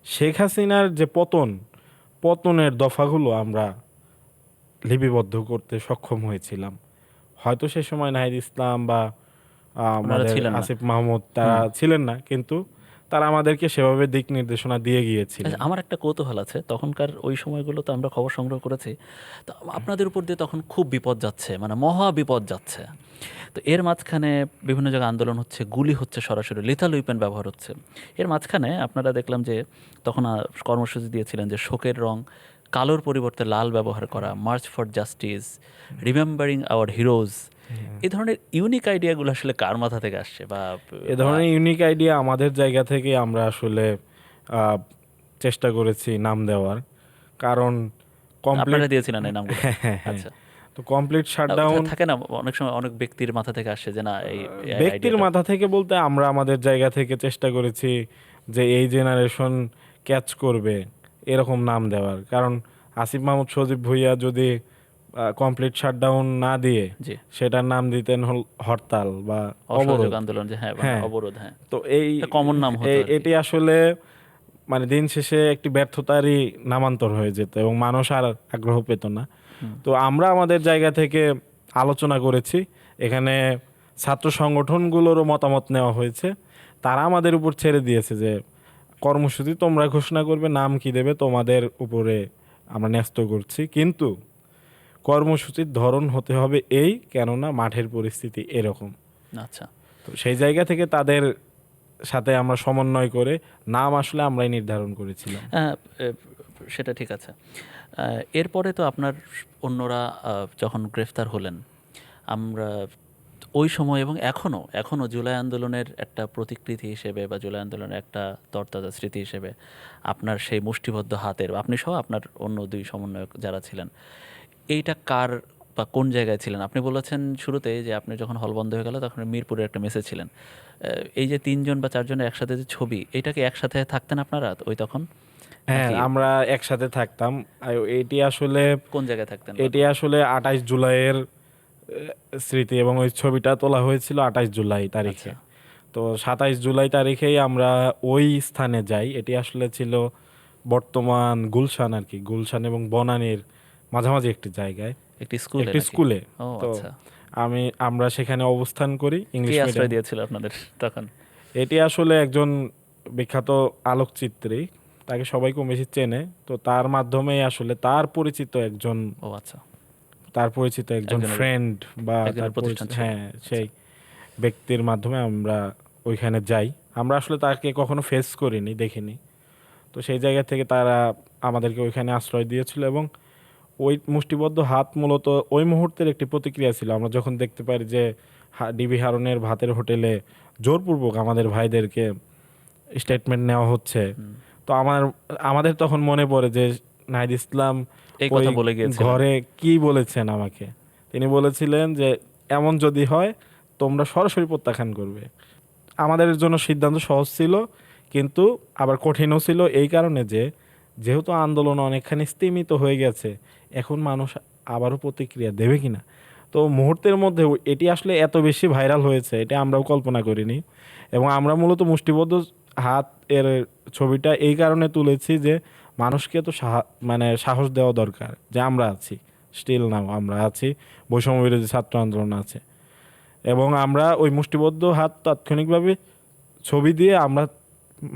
শেখ হাসিনার যে পতনের দফাগুলো আমরা লিপিবদ্ধ করতে সক্ষম হয়েছিলাম। হয়তো সে সময় নাহিদ ইসলাম বা ওনারা আমাদের ছিলেন না। আসিফ মাহমুদ তারা ছিলেন না, কিন্তু তারা আমাদেরকে সেভাবে দিক নির্দেশনা দিয়ে গিয়েছিলেন। আচ্ছা, আমার একটা কৌতূহল আছে, তখনকার ওই সময়গুলো তো আমরা খবর সংগ্রহ করেছি, তো আপনাদের উপর দিয়ে তখন খুব বিপদ যাচ্ছে, মানে মহা বিপদ যাচ্ছে। তো এর মাঝখানে বিভিন্ন জায়গায় আন্দোলন হচ্ছে, গুলি হচ্ছে, সরাসরি লিথাল উইপেন ব্যবহার হচ্ছে। এর মাঝখানে আপনারা দেখলাম যে তখন কর্মসূচি দিয়েছিলেন যে শোকের রং কালোর পরিবর্তে লাল ব্যবহার করা, March for justice, remembering hour heroes. এই ধরনের ইউনিক আইডিয়াগুলো আসলে কার মাথা থেকে আসছে? বা এ ধরনের ইউনিক আইডিয়া আমাদের জায়গা থেকে আমরা আসলে আহ, চেষ্টা করেছি নাম দেওয়ার, কারণ কমপ্লিট আপনারা দিয়েছিলেন এই নামগুলো? আচ্ছা। তো কমপ্লিট শাটডাউন থাকে না অনেক সময় অনেক ব্যক্তির মাথা থেকে আসছে যে না এই ব্যক্তির আইডিয়াটা। মাথা থেকে বলতে আমরা আমাদের জায়গা থেকে চেষ্টা করেছি যে এই জেনারেশন ক্যাচ করবে এরকম নাম দেওয়ার। কারণ আসিফ মাহমুদ সজীব ভুঁইয়া যদি কমপ্লিট শাটডাউন না দিয়ে জি, সেটার নাম দিতেন হল হরতাল বা অসহযোগ অবরোধ। আন্দোলন, যে হ্যাঁ মানে হ্যাঁ, অবরোধ, হ্যাঁ, তো এই একটা কমন নাম হতো আর কি। এটি আসলে মানে দিন শেষে একটি ব্যর্থতারই নামান্তর হয়ে যেত এবং মানুষ আর আগ্রহ পেত না। তো আমরা আমাদের জায়গা থেকে আলোচনা করেছি, এখানে ছাত্র সংগঠনগুলোরও মতামত নেওয়া হয়েছে, তারা আমাদের উপর ছেড়ে দিয়েছে যে কর্মসূচি তোমরা ঘোষণা করবে, নাম কি দেবে তোমাদের উপরে আমরা ন্যস্ত করছি, কিন্তু কর্মসূচির ধরন হতে হবে এই, কেননা মাঠের পরিস্থিতি এরকম। আচ্ছা। তো সেই জায়গা থেকে তাদের সাথে আমরা সমন্বয় করে নাম আসলে আমরাই নির্ধারণ করেছিলাম। হ্যাঁ, সেটা ঠিক আছে। এরপরে তো আপনার অন্যরা যখন গ্রেফতার হলেন, আমরা ওই সময় এবং এখনও জুলাই আন্দোলনের একটা প্রতিকৃতি হিসেবে বা জুলাই আন্দোলনের একটা তরতাজা স্মৃতি হিসেবে আপনার সেই মুষ্টিবদ্ধ হাতের, আপনি সহ আপনার অন্য দুই সমন্বয়ক যারা ছিলেন, এইটা কার বা কোন জায়গায় ছিলেন? আপনি বলেছেন শুরুতে যে আপনি যখন হল বন্ধ হয়ে গেল তখন মিরপুরের একটা মেসে ছিলেন। এই যে ৩ জন বা ৪ জনের একসাথে যে ছবি, এটা কি একসাথে থাকতেন আপনারা ওই তখন, হ্যাঁ, নাকি আমরা একসাথে থাকতাম। আর এটি আসলে কোন জায়গায় থাকতেন? বা এটি আসলে ২৮ জুলাইয়ের স্মৃতি এবং ওই ছবিটা তোলা হয়েছিল ২৮ জুলাই তারিখে। আচ্ছা, তো ২৭ জুলাই তারিখেই আমরা ওই স্থানে যাই। এটি আসলে ছিল বর্তমান গুলশান আর কি, গুলশান এবং বনানীর মাঝামাঝি একটি জায়গায়, একটি স্কুলে একটি নাকি? স্কুলে। ও তো আচ্ছা। আমরা সেখানে অবস্থান করি কে ইংলিশ আশ্রয় মিডিয়াম। দিয়েছিল আপনাদের তখন? এটি আসলে একজন বিখ্যাত আলোকচিত্রী, তাকে সবাই কম বেশি চেনে। তো তার মাধ্যমেই আসলে ও আচ্ছা, তার পরিচিত একজন একজনের ফ্রেন্ড বা তার একজনের প্রতিষ্ঠান পরিচিত, ছিল। হ্যাঁ, আচ্ছা, সেই ব্যক্তির মাধ্যমে আমরা ওইখানে যাই। আমরা আসলে তাকে কখনো ফেস করিনি, দেখিনি। তো সেই জায়গা থেকে তারা আমাদেরকে ওইখানে আশ্রয় দিয়েছিল এবং ওই মুষ্টিবদ্ধ হাত মূলত ওই মুহূর্তের একটি প্রতিক্রিয়া ছিল। আমরা যখন দেখতে পারি যে ডিবি হারুনের ভাতের হোটেলে জোরপূর্বক আমাদের ভাইদেরকে স্টেটমেন্ট নেওয়া হচ্ছে, তো আমাদের তখন মনে পড়ে যে নাহিদ ইসলাম এই ওই কথা বলে গিয়েছিলেন। ঘরে কি বলেছেন আমাকে। তিনি বলেছিলেন যে এমন যদি হয় তোমরা সরাসরি প্রত্যাখ্যান করবে। আমাদের জন্য সিদ্ধান্ত সহজ ছিল, কিন্তু আবার কঠিনও ছিল এই কারণে যে যেহেতু আন্দোলন অনেকখানি স্তিমিত হয়ে গেছে, এখন মানুষ আবারও প্রতিক্রিয়া দেবে কিনা। তো মুহূর্তের মধ্যে এটি আসলে এত বেশি ভাইরাল হয়েছে, এটা আমরাও কল্পনা করিনি। এবং আমরা মূলত মুষ্টিবদ্ধ হাত এর ছবিটা এই কারণে তুলেছি যে মানুষকে তো মানে সাহস দেওয়া দরকার যে আমরা আছি, স্টিল নাও আমরা আছি, বৈষম্য বিরোধী ছাত্র আন্দোলন আছে। এবং আমরা ওই মুষ্টিবদ্ধ হাত তাৎক্ষণিকভাবে ছবি দিয়ে আমরা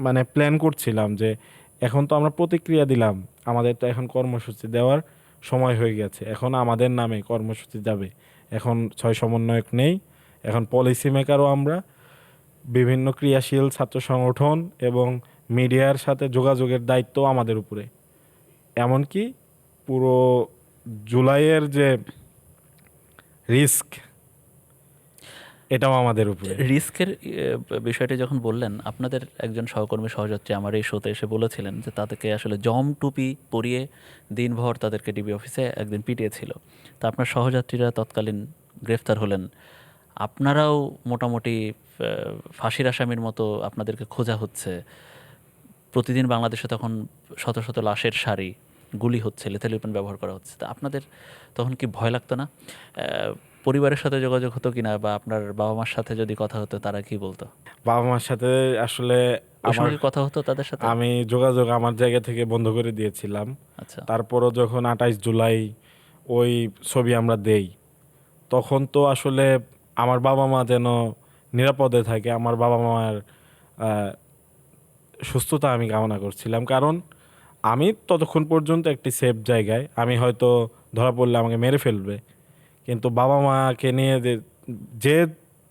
মানে প্ল্যান করছিলাম যে এখন তো আমরা প্রতিক্রিয়া দিলাম, আমাদের তো এখন কর্মসূচি দেওয়ার সময় হয়ে গেছে, এখন আমাদের নামে কর্মসূচি যাবে। এখন ৬ সমন্বয়ক নেই, এখন পলিসি মেকারও আমরা, বিভিন্ন ক্রিয়াশীল ছাত্র সংগঠন এবং মিডিয়ার সাথে যোগাযোগের দায়িত্ব আমাদের উপরে। এমনকি পুরো জুলাইয়ের যে রিস্ক, এটাও আমাদের উপরে। রিস্কের বিষয়টি যখন বললেন, আপনাদের একজন সহকর্মী সহযাত্রী আমার এই শোতে এসে বলেছিলেন যে তাদেরকে আসলে জম টুপি পরিয়ে দিনভর তাদেরকে ডিবি অফিসে একদিন পিটিয়েছিল। তা আপনার সহযাত্রীরা তৎকালীন গ্রেফতার হলেন, আপনারাও মোটামুটি ফাঁসির আসামির মতো আপনাদেরকে খোঁজা হচ্ছে। প্রতিদিন বাংলাদেশে তখন শত শত লাশের সারি, গুলি হচ্ছে, লেথাল ওয়েপন ব্যবহার করা হচ্ছে। তা আপনাদের তখন কি ভয় লাগতো না? পরিবারের সাথে যোগাযোগ হতো কিনা, বা আপনার বাবা মার সাথে যদি কথা হতো তারা কি বলতো? বাবা মার সাথে আসলে ওই আমার সময় কি কথা হতো তাদের সাথে? আমি যোগাযোগ আমার জায়গা থেকে বন্ধ করে দিয়েছিলাম। আচ্ছা, তারপরও যখন ২৮ জুলাই ওই ছবি আমরা দেই, তখন তো আসলে আমার বাবা মা যেন নিরাপদে থাকে, আমার বাবা মার সুস্থতা আমি কামনা করছিলাম, কারণ আমি ততক্ষণ পর্যন্ত একটি সেফ জায়গায়, আমি হয়তো ধরা পড়লে আমাকে মেরে ফেলবে, কিন্তু বাবা মাকে নিয়ে যে যে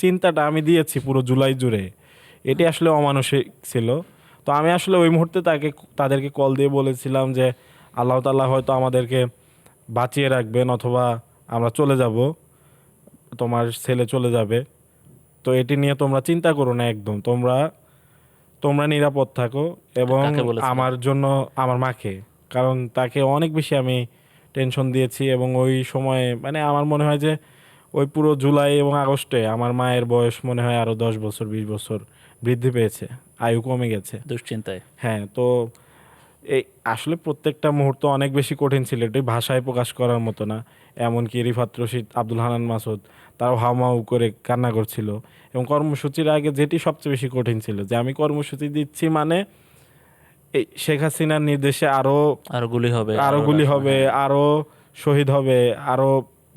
চিন্তাটা আমি দিয়েছি পুরো জুলাই জুড়ে, এটি আসলে অমানসিক ছিল। তো আমি আসলে ওই মুহূর্তে তাদেরকে কল দিয়ে বলেছিলাম যে আল্লাহ তাআলা হয়তো আমাদেরকে বাঁচিয়ে রাখবেন, অথবা আমরা চলে যাব, তোমার ছেলে চলে যাবে। তো এটি নিয়ে তোমরা চিন্তা করো না, একদম তোমরা তোমরা নিরাপদ থাকো। এবং কাকে বলেছিলেন? আমার জন্য আমার মাকে, কারণ তাকে অনেক বেশি আমি টেনশন দিয়েছি। এবং ওই সময়ে মানে আমার মনে হয় যে ওই পুরো জুলাই এবং আগস্টে আমার মায়ের বয়স মনে হয় আরও 10 বছর 20 বছর বৃদ্ধি পেয়েছে, আয়ু কমে গেছে। দুশ্চিন্তায়। হ্যাঁ, তো এই আসলে প্রত্যেকটা মুহূর্ত অনেক বেশি কঠিন ছিল, এটি ভাষায় প্রকাশ করার মতো না। এমনকি রিফাত রশিদ, আব্দুল হান্নান মাসুদ, তারাও হাউমাউ করে কান্না করছিল। এবং কর্মসূচির আগে যেটি সবচেয়ে বেশি কঠিন ছিল, যে আমি কর্মসূচি দিচ্ছি মানে এই শেখ হাসিনার নির্দেশে আরও আরো গুলি হবে, আরও আরো গুলি রাশ- হবে, হ্যাঁ। আরও শহীদ হবে, আরও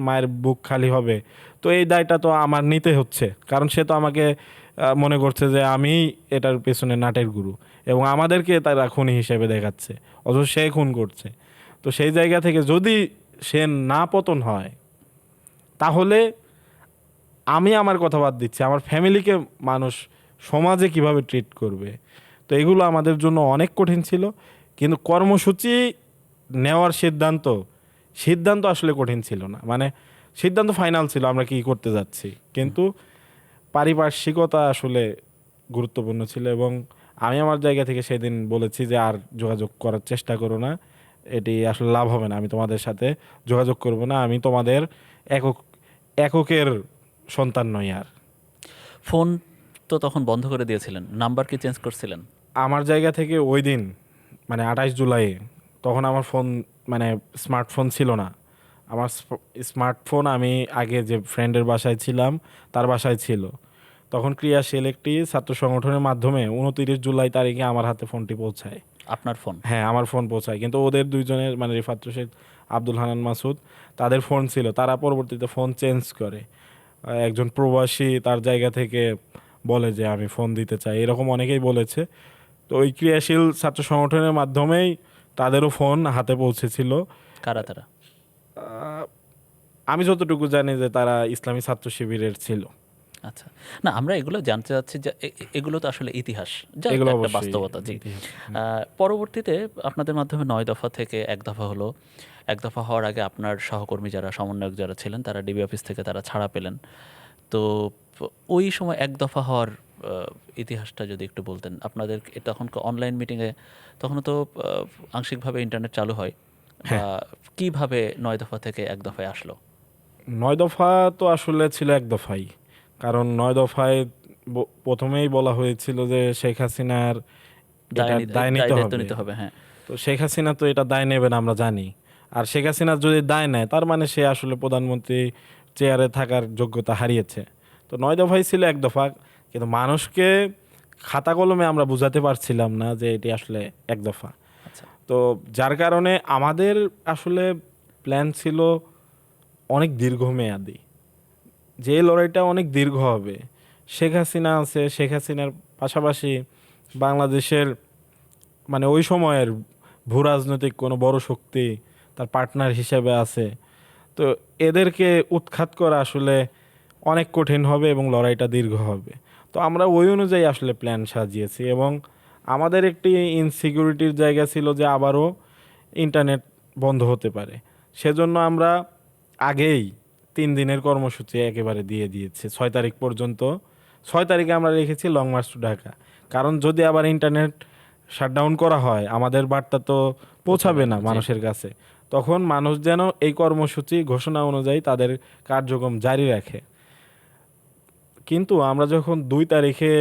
মায়ের বুক খালি হবে। তো এই দায়টা তো আমার নিতে হচ্ছে, কারণ সে তো আমাকে মনে করছে যে আমি এটার পেছনে নাটের গুরু, এবং আমাদেরকে তারা খুনি হিসেবে দেখাচ্ছে, অথচ সে খুন করছে। তো সেই জায়গা থেকে যদি সে না পতন হয়, তাহলে আমি আমার কথা বাদ দিচ্ছি, আমার ফ্যামিলিকে মানুষ সমাজে কিভাবে ট্রিট করবে। তো এগুলো আমাদের জন্য অনেক কঠিন ছিল। কিন্তু কর্মসূচি নেওয়ার সিদ্ধান্ত আসলে কঠিন ছিল না, মানে সিদ্ধান্ত ফাইনাল ছিল আমরা কি করতে যাচ্ছি, কিন্তু পারিপার্শ্বিকতা আসলে গুরুত্বপূর্ণ ছিল। এবং আমি আমার জায়গা থেকে সেদিন বলেছি যে আর যোগাযোগ করার চেষ্টা করো না, এটি আসলে লাভ হবে না, আমি তোমাদের সাথে যোগাযোগ করব না, আমি তোমাদের এককের সন্তান নই আর। ফোন তো তখন বন্ধ করে দিয়েছিলেন, নাম্বার কি চেঞ্জ করছিলেন? আমার জায়গা থেকে ওই দিন মানে 28 জুলাই, তখন আমার ফোন মানে স্মার্টফোন ছিল না। আমার স্মার্টফোন আমি আগে যে ফ্রেন্ডের বাসায় ছিলাম তার বাসায় ছিল। তখন ক্রিয়াশীল একটি ছাত্র সংগঠনের মাধ্যমে 29 জুলাই তারিখে আমার হাতে ফোনটি পৌঁছায়। আপনার ফোন? হ্যাঁ, আমার ফোন পৌঁছায়, কিন্তু ওদের দুইজনের মানে রিফাত রশিদ, আব্দুল হান্নান মাসুদ, তাদের ফোন ছিল, তারা পরবর্তীতে ফোন চেঞ্জ করে। একজন প্রবাসী তার জায়গা থেকে বলে যে আমি ফোন দিতে চাই, এরকম অনেকেই বলেছে। তো ওই ক্রিয়াশীল ছাত্র সংগঠনের মাধ্যমেই তাদেরও ফোন হাতে পৌঁছেছিল। কারা তারা? আহ, আমি যতটুকু জানি যে তারা ইসলামী ছাত্র শিবিরের ছিল। আচ্ছা, না আমরা এগুলো জানতে চাচ্ছি যে এগুলো তো আসলে ইতিহাস, যা এগুলো একটা অবশ্যই বাস্তবতা। জি। ইতিহাস। পরবর্তীতে আপনাদের মাধ্যমে 9 দফা থেকে 1 দফা হলো। 1 দফা হওয়ার আগে আপনার সহকর্মী যারা, সমন্বয়ক যারা ছিলেন, তারা ডিবি অফিস থেকে তারা ছাড়া পেলেন। তো ওই সময় 1 দফা হওয়ার ইতিহাসটা যদি একটু বলতেন। আপনাদের তখন অনলাইন মিটিংয়ে তখনও তো আংশিকভাবে ইন্টারনেট চালু হয়, বা কিভাবে 9 দফা থেকে 1 দফায় আসলো? 9 দফা তো আসলে ছিল 1 দফাই, কারণ 9 দফায় প্রথমেই বলা হয়েছিল যে শেখ হাসিনার এটা দায় নিতে দায়িত্ব হবে। নিতে হবে, হ্যাঁ। তো শেখ হাসিনা তো এটা দায় নেবে না আমরা জানি। আর শেখ হাসিনা যদি দায় নেয়, তার মানে সে আসলে প্রধানমন্ত্রী চেয়ারে থাকার যোগ্যতা হারিয়েছে। তো 9 দফাই ছিল 1 দফা, কিন্তু মানুষকে খাতা কলমে আমরা বুঝাতে পারছিলাম না যে এটি আসলে 1 দফা। আচ্ছা। তো যার কারণে আমাদের আসলে প্ল্যান ছিল অনেক দীর্ঘমেয়াদী, যে লড়াইটা অনেক দীর্ঘ হবে। শেখ হাসিনা আছে, শেখ হাসিনার পাশাপাশি বাংলাদেশের মানে ওই সময়ের ভূ রাজনৈতিক কোনো বড় শক্তি তার পার্টনার হিসেবে আছে। তো এদেরকে উৎখাত করা আসলে অনেক কঠিন হবে এবং লড়াইটা দীর্ঘ হবে। তো আমরা ওই অনুযায়ী আসলে প্ল্যান সাজিয়েছি। এবং আমাদের একটি ইনসিকিউরিটির জায়গা ছিল যে আবারও ইন্টারনেট বন্ধ হতে পারে। সেজন্য আমরা আগেই 3 দিনের কর্মসূচি একেবারে দিয়ে দিয়েছি 6 তারিখ পর্যন্ত। 6 তারিখে আমরা রেখেছি লং মার্চ টু ঢাকা, কারণ যদি আবার ইন্টারনেট শাটডাউন করা হয় আমাদের বার্তা তো পৌঁছাবে না জি। মানুষের কাছে। তখন মানুষ যেন এই কর্মসূচি ঘোষণা অনুযায়ী তাদের কার্যক্রম জারি রাখে। কিন্তু আমরা যখন 2 তারিখে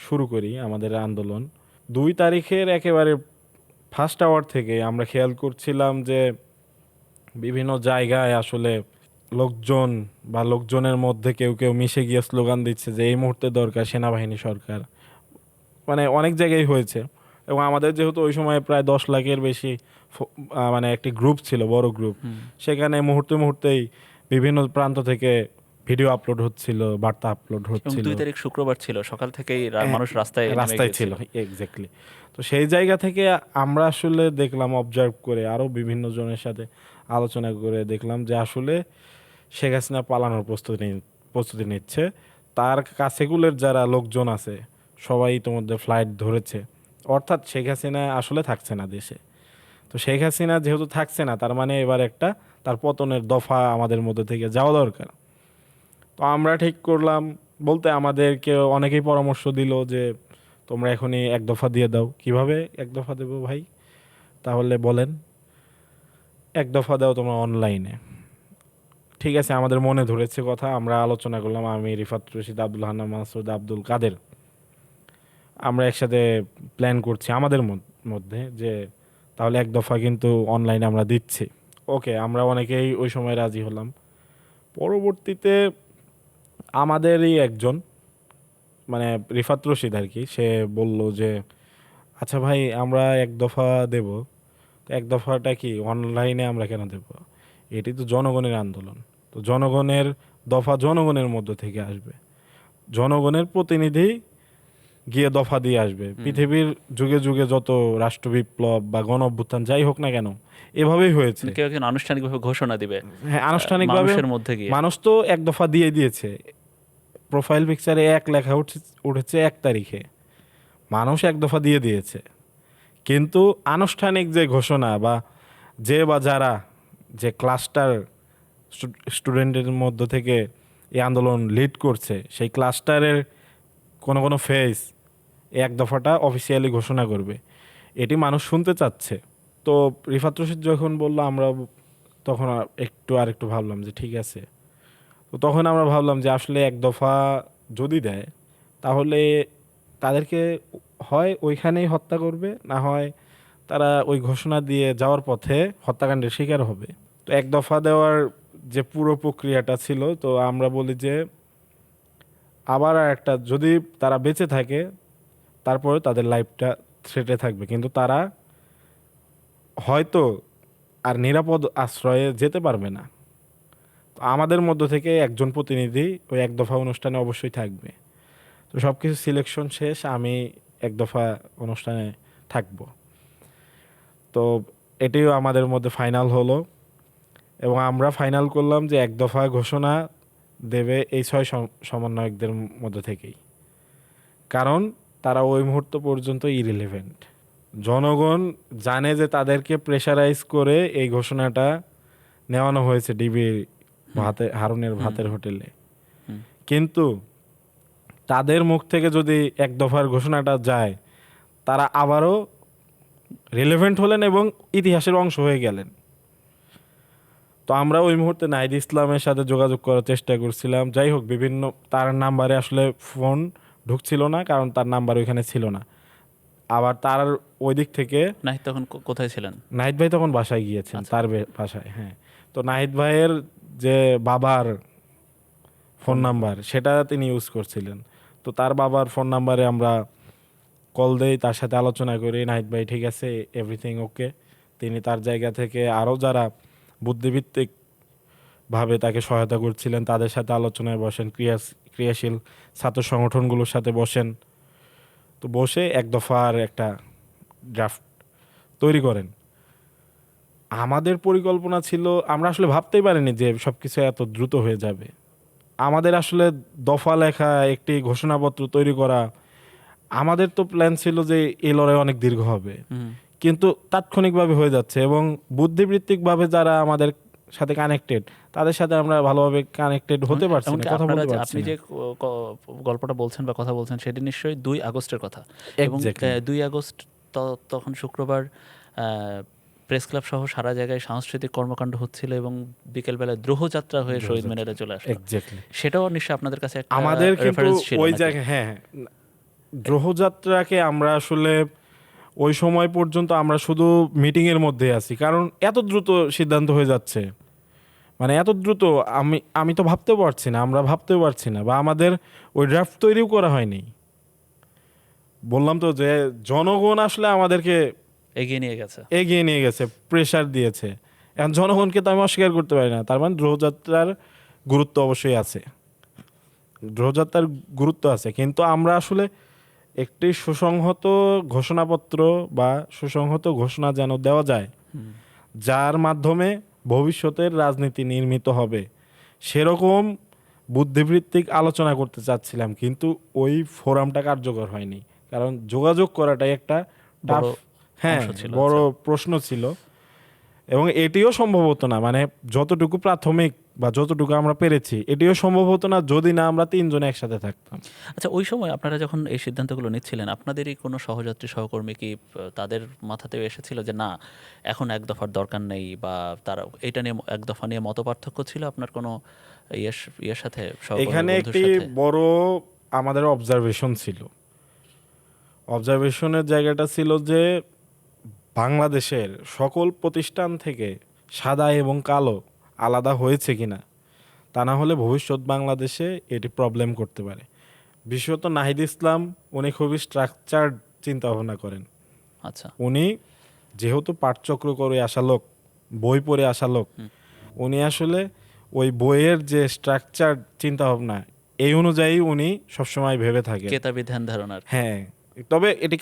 শুরু করি আমাদের আন্দোলন, 2 তারিখের একেবারে ফার্স্ট আওয়ার থেকে আমরা খেয়াল করছিলাম যে বিভিন্ন জায়গায় আসলে লোকজন বা লোকজনের মধ্যে কেউ কেউ মিশে গিয়ে স্লোগান দিচ্ছে যে এই মুহূর্তে দরকার সেনাবাহিনী সরকার। মানে অনেক জায়গায় হয়েছে। এবং আমাদের যেহেতু ওই সময় প্রায় 10 লাখের বেশি মানে একটি গ্রুপ ছিল, বড় গ্রুপ, সেখানে মুহূর্তেই বিভিন্ন প্রান্ত থেকে ভিডিও আপলোড হচ্ছিল, বার্তা আপলোড এবং হচ্ছিল, 2 তারিখ শুক্রবার ছিল, সকাল থেকেই মানুষ রাস্তায় ছিল এক্স্যাক্টলি। তো সেই জায়গা থেকে আমরা আসলে দেখলাম, অবজার্ভ করে আরও বিভিন্ন জনের সাথে আলোচনা করে দেখলাম যে আসলে শেখ হাসিনা পালানোর প্রস্তুতি নিচ্ছে। তার কাছেগুলোর যারা লোকজন আছে সবাই ইতোমধ্যে ফ্লাইট ধরেছে, অর্থাৎ শেখ হাসিনা আসলে থাকছে না দেশে। তো শেখ হাসিনা যেহেতু থাকছে না, তার মানে এবার একটা তার পতনের দফা আমাদের মধ্যে থেকে যাওয়া দরকার। তো আমরা ঠিক করলাম, বলতে আমাদেরকে অনেকেই পরামর্শ দিল যে তোমরা এখনই এক দফা দিয়ে দাও। কিভাবে এক দফা দেবো ভাই? তাহলে বলেন। এক দফা দাও তোমরা অনলাইনে। ঠিক আছে, আমাদের মনে ধরেছে কথা, আমরা আলোচনা করলাম, আমি, রিফাত রশিদ, আব্দুল হান্নান মাসুদ, আব্দুল কাদের, আমরা একসাথে প্ল্যান করছি আমাদের মধ্যে যে তাহলে এক দফা কিন্তু অনলাইনে আমরা দিচ্ছি। ওকে, আমরা অনেকেই ওই সময় রাজি হলাম। পরবর্তীতে আমাদেরই একজন, মানে রিফাত রশিদ আর কি, সে বলল যে আচ্ছা ভাই আমরা এক দফা দেব, তো এক দফাটা কি অনলাইনে আমরা কেন দেব? এটি তো জনগণের আন্দোলন, তো জনগণের দফা জনগণের মধ্য থেকে আসবে, জনগণের প্রতিনিধি গিয়ে দফা দিয়ে আসবে। পৃথিবীর যুগে যুগে যত রাষ্ট্র বিপ্লব বা গণ অভ্যুত্থান যাই হোক না কেন, এভাবেছে। কেউ একজন আনুষ্ঠানিকভাবে ঘোষণা দিবে, হ্যাঁ, আনুষ্ঠানিকভাবে মানুষের মধ্যে গিয়ে। মানুষ তো এক দফা দিয়ে দিয়েছে, প্রোফাইল পিকচারে এক লেখা উঠেছে 1 তারিখে, মানুষ এক দফা দিয়ে দিয়েছে। কিন্তু আনুষ্ঠানিক যে ঘোষণা বা যারা যে ক্লাস্টার স্টুডেন্টের মধ্য থেকে এই আন্দোলন লিড করছে, সেই ক্লাস্টারের কোনো ফেস এক দফাটা অফিসিয়ালি ঘোষণা করবে, এটি মানুষ শুনতে চাচ্ছে। তো রিফাত রশিদ যখন বললো, আমরা তখন আরেকটু ভাবলাম যে ঠিক আছে। তো তখন আমরা ভাবলাম যে আসলে এক দফা যদি দেয় তাহলে তাদেরকে হয় ওইখানেই হত্যা করবে, না হয় তারা ওই ঘোষণা দিয়ে যাওয়ার পথে হত্যাকাণ্ডের শিকার হবে। তো এক দফা দেওয়ার যে পুরো প্রক্রিয়াটা ছিল, তো আমরা বলি যে আবার একটা, যদি তারা বেঁচে থাকে তারপরে তাদের লাইফটা থ্রেটে থাকবে, কিন্তু তারা হয়তো আর নিরাপদ আশ্রয়ে যেতে পারবে না। তো আমাদের মধ্য থেকে একজন প্রতিনিধি ওই এক দফা অনুষ্ঠানে অবশ্যই থাকবে। তো সব কিছু সিলেকশন শেষ, আমি এক দফা অনুষ্ঠানে থাকব। তো এটিও আমাদের মধ্যে ফাইনাল হলো, এবং আমরা ফাইনাল করলাম যে এক দফা ঘোষণা দেবে এই 6 সমন্বয়কদের মধ্যে থেকেই, কারণ তারা ওই মুহূর্ত পর্যন্ত ইরিলেভেন্ট। জনগণ জানে যে তাদেরকে প্রেশারাইজ করে এই ঘোষণাটা নেওয়ানো হয়েছে ডিবি হারুনের ভাতের হোটেলে, কিন্তু তাদের মুখ থেকে যদি এক দফার ঘোষণাটা যায়, তারা আবারও রিলেভেন্ট হলেন এবং ইতিহাসের অংশ হয়ে গেলেন। তো আমরা ওই মুহূর্তে নাহিদ ইসলামের সাথে যোগাযোগ করার চেষ্টা করছিলাম, যাই হোক বিভিন্ন, তার নাম্বারে আসলে ফোন ঢুকছিল না, কারণ তার নাম্বার ওইখানে ছিল না। আবার তার ওই দিক থেকে নাহিদ তখন কোথায় ছিলেন? নাহিদ ভাই তখন বাসায় গিয়েছেন, তার বাসায়। হ্যাঁ, তো নাহিদ ভাইয়ের যে বাবার ফোন নাম্বার সেটা তিনি ইউজ করছিলেন। তো তার বাবার ফোন নাম্বারে আমরা কল দেই, তার সাথে আলোচনা করি, নাহিদ ভাই ঠিক আছে, এভরিথিং ওকে। তিনি তার জায়গা থেকে আরও যারা বুদ্ধিভিত্তিক ভাবে তাকে সহায়তা করছিলেন তাদের সাথে আলোচনায় বসেন, ক্রিয়াশীল ছাত্র সংগঠনগুলোর সাথে বসেন। তো বসে এক দফার একটা ড্রাফট তৈরি করেন। আমাদের পরিকল্পনা ছিল, আমরা আসলে ভাবতেই পারিনি যে সব কিছু এত দ্রুত হয়ে যাবে। আমাদের আসলে দফা লেখা, একটি ঘোষণাপত্র তৈরি করা, আমাদের তো প্ল্যান ছিল যে এই লড়াই অনেক দীর্ঘ হবে, কিন্তু তাৎক্ষণিকভাবে হয়ে যাচ্ছে। এবং বুদ্ধিবৃত্তিকভাবে যারা আমাদের সাথে কানেক্টেড, তাদের সাথে আমরা ভালোভাবে কানেক্টেড হতে পারছি না, কথা বলতে পারছি আপনি না। যে গল্পটা বলছেন বা কথা বলছেন সেটি নিশ্চয়ই 2 আগস্টের কথা, এবং Exactly. 2 আগস্ট তখন শুক্রবার প্রেস ক্লাব সহ সারা জায়গায় সাংস্কৃতিক কর্মকাণ্ড হচ্ছিল, এবং বিকেলবেলা দ্রোহযাত্রা হয়ে শহীদ মিনারে চলে আসলো। এক্স্যাক্টলি, সেটাও নিশ্চয়ই আপনাদের কাছে একটা আমাদের কিন্তু রেফারেন্স ছিল ওই নাকি? জায়গায়, হ্যাঁ, দ্রোহযাত্রাকে আমরা আসলে ওই সময় পর্যন্ত আমরা শুধু মিটিংয়ের মধ্যে আছি, কারণ এত দ্রুত সিদ্ধান্ত হয়ে যাচ্ছে, মানে এত দ্রুত আমি তো ভাবতেও পারছি না, আমরা ভাবতেও পারছি না, বা আমাদের ওই ড্রাফট তৈরিও করা হয়নি। বললাম তো যে জনগণ আসলে আমাদেরকে এগিয়ে নিয়ে গেছে, প্রেশার দিয়েছে। এখন জনগণকে তো আমি অস্বীকার করতে পারি না, তার মানে দ্রোহযাত্রার গুরুত্ব অবশ্যই আছে। রোজার গুরুত্ব আছে, কিন্তু আমরা আসলে একটি সুসংহত ঘোষণাপত্র বা সুসংহত ঘোষণা যেন দেওয়া যায়, যার মাধ্যমে ভবিষ্যতের রাজনীতি নির্মিত হবে, সেরকম বুদ্ধিবৃত্তিক আলোচনা করতে চাচ্ছিলাম, কিন্তু ওই ফোরামটা কার্যকর হয়নি। কারণ যোগাযোগ করাটাই একটা টাফ, বড় হ্যাঁ, অংশ ছিল। বড় আচ্ছা, প্রশ্ন ছিল। এবং এটিও সম্ভব হতো না, মানে যতটুকু প্রাথমিক বা যতটুকু আমরা পেরেছি, এটিও সম্ভব হতো না যদি না আমরা তিনজনে একসাথে থাকতাম। আচ্ছা, ওই সময় আপনারা যখন এই সিদ্ধান্তগুলো নিচ্ছিলেন, আপনাদেরই কোনো সহযাত্রী সহকর্মী কি তাদের মাথাতেও এসেছিল যে না, এখন এক দফার দরকার নেই, বা তারা এটা নিয়ে এক দফা নিয়ে মতপার্থক্য ছিল আপনার কোনো ইয়ের সাথে, সহকর্মী এখানে বন্ধুর একটি সাথে? বড় আমাদের অবজারভেশন ছিল। অবজারভেশনের জায়গাটা ছিল যে বাংলাদেশের সকল প্রতিষ্ঠান থেকে সাদা এবং কালো আলাদা হয়েছে কিনা, তা না হলে ভবিষ্যৎ বাংলাদেশে এটি প্রবলেম করতে পারে। বিশেষত নাহিদ ইসলাম, উনি খুবই স্ট্রাকচার্ড চিন্তা ভাবনা করেন। আচ্ছা, উনি যেহেতু পাঠচক্র করে আসা লোক, বই পড়ে আসা লোক, উনি আসলে ওই বইয়ের যে স্ট্রাকচার চিন্তা ভাবনা, এই অনুযায়ী উনি সবসময় ভেবে থাকেন। কেতাবি ধ্যান ধারণা আর কি। হ্যাঁ, তবে এটি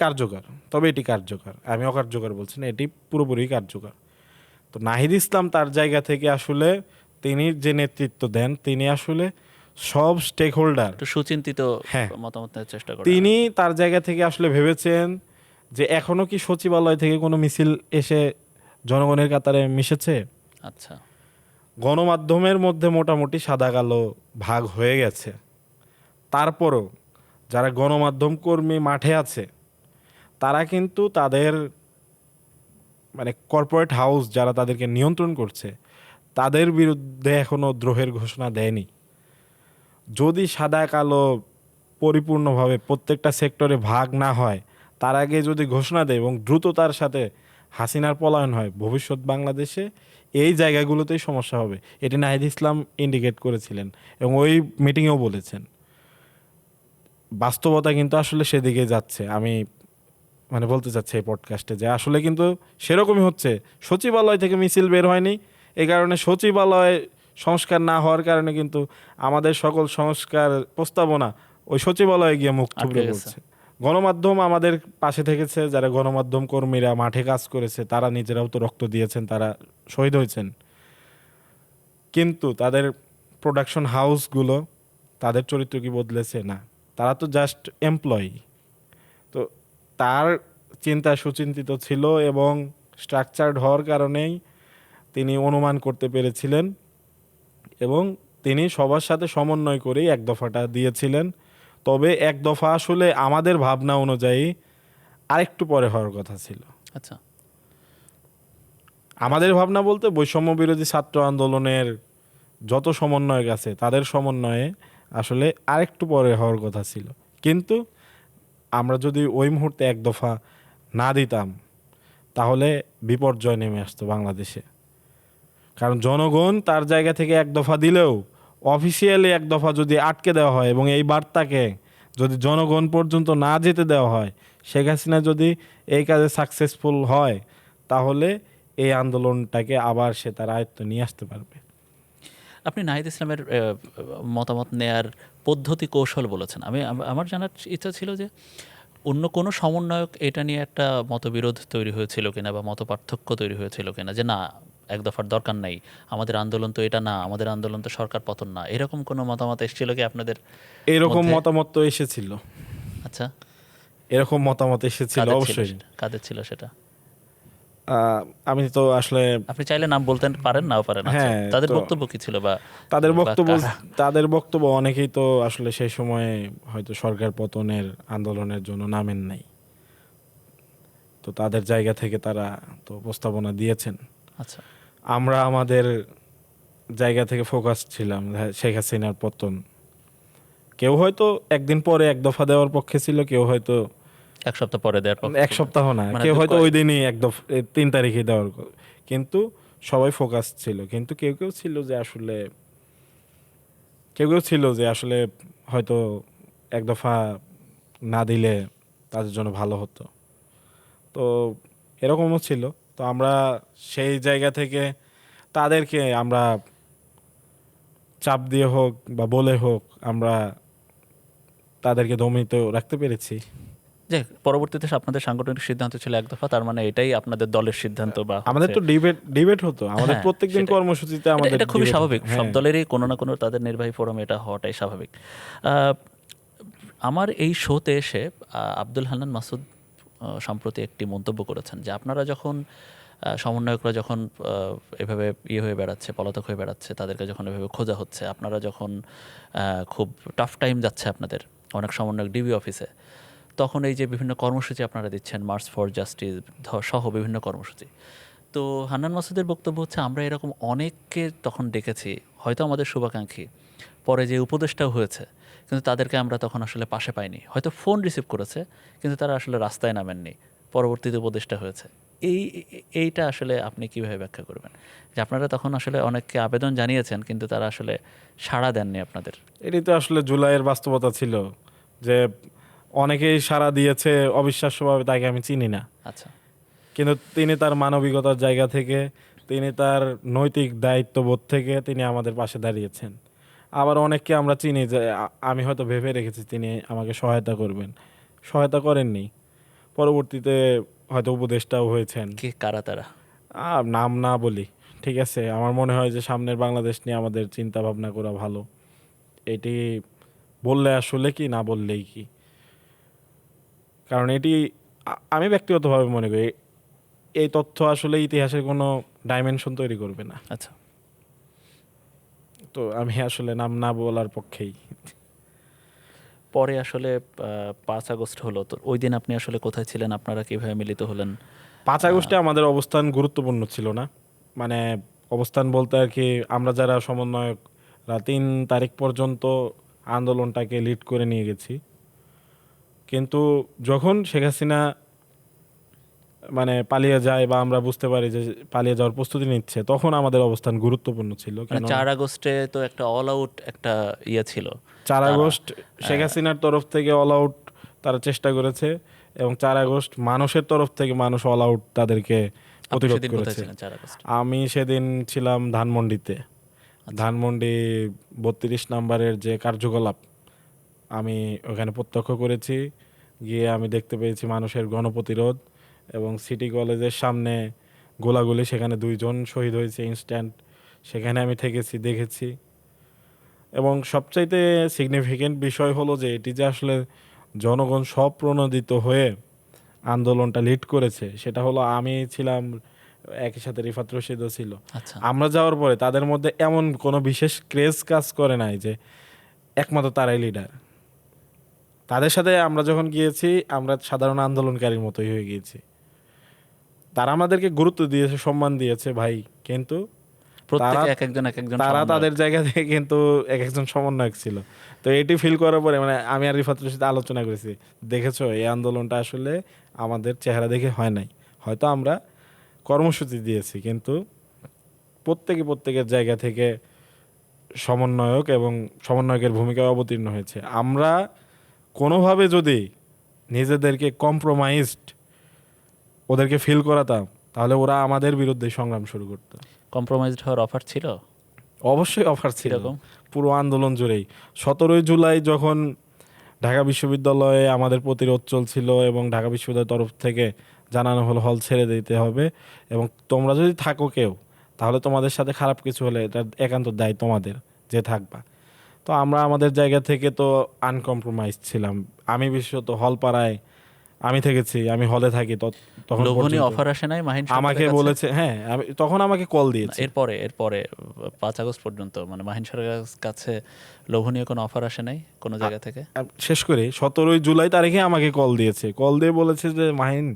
কার্যকর, আমি অকার্যকর বলছি না, এটি পুরোপুরি কার্যকর। তো নাহিদ ইসলাম তার জায়গা থেকে আসলে তিনি যে নেতৃত্ব দেন, তিনি আসলে সব স্টেক হোল্ডার, একটু সুচিন্তিত হ্যাঁ, মতামত নেওয়ার চেষ্টা করেন। তিনি তার জায়গা থেকে আসলে ভেবেছেন যে এখনো কি সচিবালয় থেকে কোনো মিছিল এসে জনগণের কাতারে মিশেছে। আচ্ছা, গণমাধ্যমের মধ্যে মোটামুটি সাদা কালো ভাগ হয়ে গেছে, তারপরও যারা গণমাধ্যম কর্মী মাঠে আছে, তারা কিন্তু তাদের মানে কর্পোরেট হাউস যারা তাদেরকে নিয়ন্ত্রণ করছে, তাদের বিরুদ্ধে এখনো দ্রোহের ঘোষণা দেয়নি। যদি সাদা কালো পরিপূর্ণভাবে প্রত্যেকটা সেক্টরে ভাগ না হয়, তার আগে যদি ঘোষণা দেয় এবং দ্রুততার সাথে হাসিনার পলায়ন হয়, ভবিষ্যৎ বাংলাদেশে এই জায়গাগুলোতেই সমস্যা হবে। এটি নাহিদ ইসলাম ইন্ডিকেট করেছিলেন এবং ওই মিটিংয়েও বলেছেন। বাস্তবতা কিন্তু আসলে সেদিকে যাচ্ছে। আমি মানে বলতে চাচ্ছি এই পডকাস্টে যে আসলে কিন্তু সেরকমই হচ্ছে। সচিবালয় থেকে মিছিল বের হয়নি, এই কারণে সচিবালয় সংস্কার না হওয়ার কারণে কিন্তু আমাদের সকল সংস্কার প্রস্তাবনা ওই সচিবালয়ে গিয়ে মুখ থুবড়ে আটকে গেছে। পড়ছে। গণমাধ্যম আমাদের পাশে থেকেছে, যারা গণমাধ্যম কর্মীরা মাঠে কাজ করেছে, তারা নিজেরাও তো রক্ত দিয়েছেন, তারা শহীদ হয়েছেন, কিন্তু তাদের প্রোডাকশন হাউসগুলো, তাদের চরিত্র কি বদলেছে? না, তারা তো জাস্ট এমপ্লয়ি। তো তার চিন্তা সুচিন্তিত ছিল এবং স্ট্রাকচার্ড হওয়ার কারণেই তিনি অনুমান করতে পেরেছিলেন এবং তিনি সবার সাথে সমন্বয় করেই এক দফাটা দিয়েছিলেন। তবে এক দফা আসলে আমাদের ভাবনা অনুযায়ী আরেকটু পরে হওয়ার কথা ছিল। আচ্ছা, আমাদের ভাবনা বলতে বৈষম্য বিরোধী ছাত্র আন্দোলনের যত সমন্বয়ক আছে, তাদের সমন্বয়ে আসলে আরেকটু পরে হওয়ার কথা ছিল। কিন্তু আমরা যদি ওই মুহূর্তে এক দফা না দিতাম, তাহলে বিপর্যয় নেমে আসতো বাংলাদেশে। কারণ জনগণ তার জায়গা থেকে এক দফা দিলেও অফিসিয়ালি এক দফা যদি আটকে দেওয়া হয় এবং এই বার্তাকে যদি জনগণ পর্যন্ত না যেতে দেওয়া হয়, শেখ হাসিনা যদি এই কাজে সাকসেসফুল হয়, তাহলে এই আন্দোলনটাকে আবার সে তার আয়ত্তে নিয়ে আসতে পারবে। আপনি নাহিদ ইসলামের মতামত নেয়ার পদ্ধতি কৌশল বলেছেন। আমার জানার ইচ্ছা ছিল যে অন্য কোনো সমন্বয়ক এটা নিয়ে একটা মতবিরোধ তৈরি হয়েছিল কিনা, বা মতপার্থক্য তৈরি হয়েছিল কিনা, যে না, এক দফার দরকার নেই, আমাদের আন্দোলন তো এটা না, আমাদের আন্দোলন তো সরকার পতন না, এরকম কোনো মতামত এসেছিল কি আপনাদের এরকম মধ্যে? মতামত তো এসেছিল, আচ্ছা, এরকম মতামত এসেছিল কাদের ছিল অবশ্যই। সেটা? কাদের ছিল সেটা? আমি তো আসলে, আপনি চাইলে নাম বলতে পারেন, নাও পারেন। আচ্ছা, হ্যাঁ, তাদের তো বক্তব্য কি ছিল, বা তাদের বা বক্তব্য কারা? তাদের বক্তব্য অনেকেই তো আসলে সেই সময়ে হয়তো সরকার পতনের আন্দোলনের জন্য নামেন নাই, তো তাদের জায়গা থেকে তারা তো প্রস্তাবনা দিয়েছেন। আচ্ছা, আমরা আমাদের জায়গা থেকে ফোকাস ছিলাম শেখ হাসিনার পতন। কেউ হয়তো একদিন পরে এক দফা দেওয়ার পক্ষে ছিল, কেউ হয়তো এক সপ্তাহ পরে দেওয়ার পক্ষে এক ছিল। সপ্তাহ না, মানে কেউ হয়তো কয়েক- ওই দিনই 3 তারিখে দেওয়ার কিন্তু সবাই ফোকাস ছিল। কিন্তু কেউ কেউ ছিল যে আসলে হয়তো এক দফা না দিলে তাদের জন্য ভালো হতো, তো এরকমও ছিল। তো আমরা সেই জায়গা থেকে তাদেরকে আমরা চাপ দিয়ে হোক বা বলে হোক আমরা তাদেরকে দমিত রাখতে পেরেছি। যে পরবর্তীতে আপনাদের সাংগঠনিক সিদ্ধান্ত ছিল এক দফা, তার মানে এটাই আপনাদের দলের সিদ্ধান্ত বা আমাদের তো ডিবেট হতো, আমাদের হ্যাঁ, প্রত্যেকদিন সেটাই। কর্মসূচিতে এটা আমাদের এটা খুবই ডিবেট হতো। স্বাভাবিক, সব হ্যাঁ, দলেরই কোনো না কোনো তাদের নির্বাহী ফোরামে এটা হওয়াটাই স্বাভাবিক। আহ, আমার এই শোতে এসে আব্দুল হান্নান মাসুদ সম্প্রতি একটি মন্তব্য করেছেন যে আপনারা যখন সমন্বয়করা যখন এভাবে ইয়ে হয়ে বেড়াচ্ছে, পলাতক হয়ে বেড়াচ্ছে, তাদেরকে যখন এভাবে খোঁজা হচ্ছে, আপনারা যখন খুব টাফ টাইম যাচ্ছে আপনাদের অনেক সমন্বয়ক ডিবি অফিসে, তখন এই যে বিভিন্ন কর্মসূচি আপনারা দিচ্ছেন, মার্চ ফর জাস্টিস সহ বিভিন্ন কর্মসূচি, তো হান্নান মাসুদের বক্তব্য হচ্ছে আমরা এরকম অনেককে তখন ডেকেছি, হয়তো আমাদের শুভাকাঙ্ক্ষী, পরে যে উপদেশটাও হয়েছে, কিন্তু তাদেরকে আমরা তখন আসলে পাশে পাইনি, হয়তো ফোন রিসিভ করেছে কিন্তু তারা আসলে রাস্তায় নামেননি, পরবর্তীতে উপদেশটা হয়েছে। এইটা আসলে আপনি কিভাবে ব্যাখ্যা করবেন যে আপনারা তখন আসলে অনেককে আবেদন জানিয়েছেন কিন্তু তারা আসলে সাড়া দেননি আপনাদের? এটি তো আসলে জুলাইয়ের বাস্তবতা ছিল যে অনেকেই সাড়া দিয়েছে অবিশ্বাস্যভাবে, তাকে আমি চিনি না, আচ্ছা, কিন্তু তিনি তার মানবিকতার জায়গা থেকে, তিনি তার নৈতিক দায়িত্ববোধ থেকে তিনি আমাদের পাশে দাঁড়িয়েছেন। আবার অনেককে আমরা চিনি যে আমি হয়তো ভেবে রেখেছি তিনি আমাকে সহায়তা করবেন, সহায়তা করেননি। পরবর্তীতে হয়তো উপদেষ্টাও হয়েছেন। কে কারা তারা? নাম না বলি, ঠিক আছে? আমার মনে হয় যে সামনের বাংলাদেশ নিয়ে আমাদের চিন্তা ভাবনা করা ভালো। এটি বললে আসলে কি, না বললেই কি, কারণ এটি আমি ব্যক্তিগতভাবে মনে করি এই তথ্য আসলে ইতিহাসের কোনো ডাইমেনশন তৈরি করবে না। আচ্ছা, তো আমি আসলে নাম না বলার পক্ষেই। পরে আসলে 5 আগস্ট হলো, তো ওই দিন আপনি আসলে কোথায় ছিলেন, আপনারা কিভাবে মিলিত হলেন? 5 আগস্টে আমাদের অবস্থান গুরুত্বপূর্ণ ছিল না, মানে অবস্থান বলতে আর কি, আমরা যারা সমন্বয়করা 3 তারিখ পর্যন্ত আন্দোলনটাকে লিড করে নিয়ে গেছি, কিন্তু যখন শেখ হাসিনা মানে পালিয়ে যায় বা আমরা বুঝতে পারি যে পালিয়ে যাওয়ার প্রস্তুতি নিচ্ছে, তখন আমাদের অবস্থান গুরুত্বপূর্ণ ছিল। মানে কেন 4 আগস্টে তো একটা অল আউট একটা ইয়ে ছিল, 4 আগস্ট শেখ হাসিনার তরফ থেকে অল আউট তারা চেষ্টা করেছে, এবং 4 আগস্ট মানুষের তরফ থেকে মানুষ অল আউট তাদেরকে আপনি প্রতিরোধ সেদিন কোথায় করেছে। ছিলেন 4 আগস্ট? আমি সেদিন ছিলাম ধানমন্ডিতে। ধানমন্ডি 32 নম্বরের যে কার্যকলাপ আমি ওখানে প্রত্যক্ষ করেছি, গিয়ে আমি দেখতে পেয়েছি মানুষের গণপ্রতিরোধ, এবং সিটি কলেজের সামনে গোলাগুলি, সেখানে 2 জন শহীদ হয়েছে ইনস্ট্যান্ট, সেখানে আমি থেকেছি, দেখেছি। এবং সবচাইতে সিগনিফিকেন্ট বিষয় হলো যে এটি যে আসলে জনগণ স্বপ্রণোদিত হয়ে আন্দোলনটা লিড করেছে, সেটা হলো আমি ছিলাম, একই সাথে রিফাত রশিদও ছিল। আচ্ছা, আমরা যাওয়ার পরে তাদের মধ্যে এমন কোনো বিশেষ ক্রেজ কাজ করে নাই যে একমাত্র তারাই লিডার। তাদের সাথে আমরা যখন গিয়েছি আমরা সাধারণ আন্দোলনকারীর মতোই হয়ে গিয়েছি। তারা আমাদেরকে গুরুত্ব দিয়েছে, সম্মান দিয়েছে ভাই, কিন্তু তারা প্রত্যেকে এক একজন এক একজন তারা সমন্বয়ক। তাদের জায়গা থেকে কিন্তু এক একজন সমন্বয়ক ছিল। তো এটি ফিল করার পরে মানে আমি আর রিফাতের সাথে আলোচনা করেছি, দেখেছো এই আন্দোলনটা আসলে আমাদের চেহারা দেখে হয় নাই, হয়তো আমরা কর্মসূচি দিয়েছি, কিন্তু প্রত্যেকের জায়গা থেকে সমন্বয়ক এবং সমন্বয়কের ভূমিকায় অবতীর্ণ হয়েছে। আমরা কোনোভাবে যদি নিজেদেরকে কম্প্রোমাইজড ওদেরকে ফিল করাতাম, তাহলে ওরা আমাদের বিরুদ্ধে সংগ্রাম শুরু করতো। কম্প্রোমাইজড হওয়ার অফার ছিল? অবশ্যই অফার ছিল, কিরকম? পুরো আন্দোলন জুড়েই। 17ই জুলাই যখন ঢাকা বিশ্ববিদ্যালয়ে আমাদের প্রতিরোধ চলছিল এবং ঢাকা বিশ্ববিদ্যালয়ের তরফ থেকে জানানো হলো হল ছেড়ে দিতে হবে, এবং তোমরা যদি থাকো কেউ, তাহলে তোমাদের সাথে খারাপ কিছু হলে এটা একান্ত দায় তোমাদের যে থাকবা। তো আমরা আমাদের জায়গা থেকে তো আনকম্প্রোমাইজ ছিলাম। আমি বিশেষত হলপাড়ায় আমি থেকেছি, আমি হলে থাকি, তখন লোভনীয় পর্যন্ত অফার আসে নাই মাহিন সরকারের আমাকে কাছে? বলেছে, হ্যাঁ, আমি তখন আমাকে কল না, দিয়েছে। এরপরে 5 আগস্ট পর্যন্ত মানে মাহিন সরকারের কাছে লোভনীয় কোনো অফার আসে নাই কোনো জায়গা থেকে? শেষ করে 17ই জুলাই তারিখে আমাকে কল দিয়েছে, কল দিয়ে বলেছে যে মাহিন,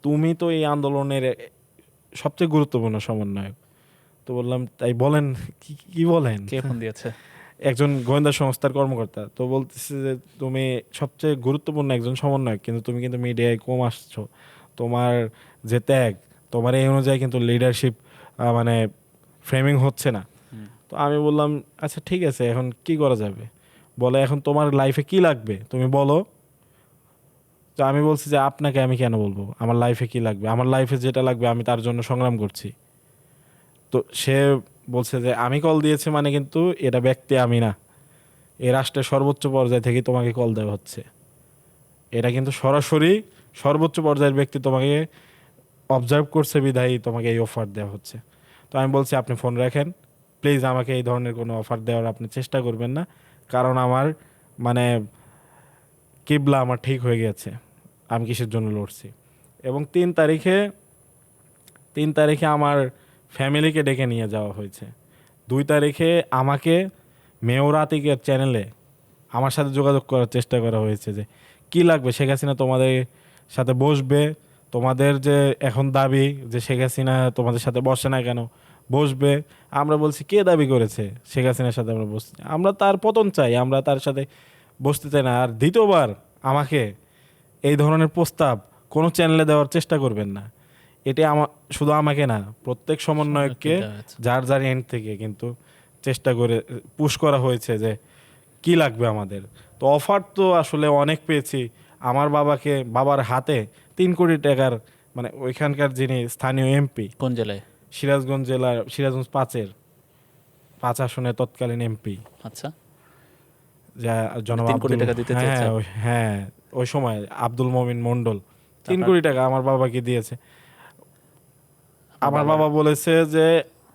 তুমি তো এই আন্দোলনের সবচেয়ে গুরুত্বপূর্ণ সমন্বয়ক। তো বললাম, তাই বলেন, কি কি বলেন? কে ফোন দিয়েছে? একজন গোয়েন্দা সংস্থার কর্মকর্তা। তো বলতেছে যে তুমি সবচেয়ে গুরুত্বপূর্ণ একজন সমন্বয়ক, কিন্তু তুমি কিন্তু মিডিয়ায় কম আসছো, তোমার যে ত্যাগ, তোমার এই অনুযায়ী কিন্তু লিডারশিপ মানে ফ্রেমিং হচ্ছে না। তো আমি বললাম আচ্ছা ঠিক আছে, এখন কি করা যাবে? বলে এখন তোমার লাইফে কি লাগবে তুমি বলো। তো আমি বলছি যে আপনাকে আমি কেন বলবো আমার লাইফে কি লাগবে, আমার লাইফে যেটা লাগবে আমি তার জন্য সংগ্রাম করছি। তো সে বলছে যে আমি কল দিয়েছি মানে কিন্তু এটা ব্যক্তি আমি না, এই রাষ্ট্রের সর্বোচ্চ পর্যায় থেকে তোমাকে কল দেওয়া হচ্ছে। এটা কিন্তু সরাসরি সর্বোচ্চ পর্যায়ের ব্যক্তি তোমাকে অবজার্ভ করছে বিধায়ী তোমাকে এই অফার দেওয়া হচ্ছে। তো আমি বলছি আপনি ফোন রাখেন প্লিজ, আমাকে এই ধরনের কোনো অফার দেওয়ার আপনি চেষ্টা করবেন না, কারণ আমার মানে কিবলা আমার ঠিক হয়ে গেছে, আমি কিসের জন্য লড়ছি। এবং 3 তারিখে আমার ফ্যামিলিকে ডেকে নিয়ে যাওয়া হয়েছে। 2 তারিখে আমাকে মেয়র আতিকের চ্যানেলে আমার সাথে যোগাযোগ করার চেষ্টা করা হয়েছে যে কি লাগবে, শেখ হাসিনা তোমাদের সাথে বসবে, তোমাদের যে এখন দাবি যে শেখ হাসিনা তোমাদের সাথে বসে না কেন, বসবে। আমরা বলছি কে দাবি করেছে শেখ হাসিনার সাথে আমরা বসছি, আমরা তার পতন চাই, আমরা তার সাথে বসতে চাই না। আর দ্বিতীয়বার আমাকে এই ধরনের প্রস্তাব কোনো চ্যানেলে দেওয়ার চেষ্টা করবেন না। এটা শুধু আমাকে না, প্রত্যেক সমন্বয়ককে যার যার এন্ড থেকে কিন্তু চেষ্টা করে পুশ করা হয়েছে যে কি লাগবে আমাদের। তো অফার তো আসলে অনেক পেয়েছি। আমার বাবার হাতে 3 কোটি টাকার, মানে ওইখানকার যিনি স্থানীয় এমপি, কোন জেলায়? সিরাজগঞ্জ জেলার সিরাজগঞ্জ 5 আসনে তৎকালীন এমপি, আচ্ছা, যা জনাব 3 কোটি টাকা দিতে চেয়েছে। হ্যাঁ ওই সময় আব্দুল মমিন মন্ডল 3 আপনার- কোটি টাকা আমার বাবাকে দিয়েছে। আমার বাবা বলেছে যে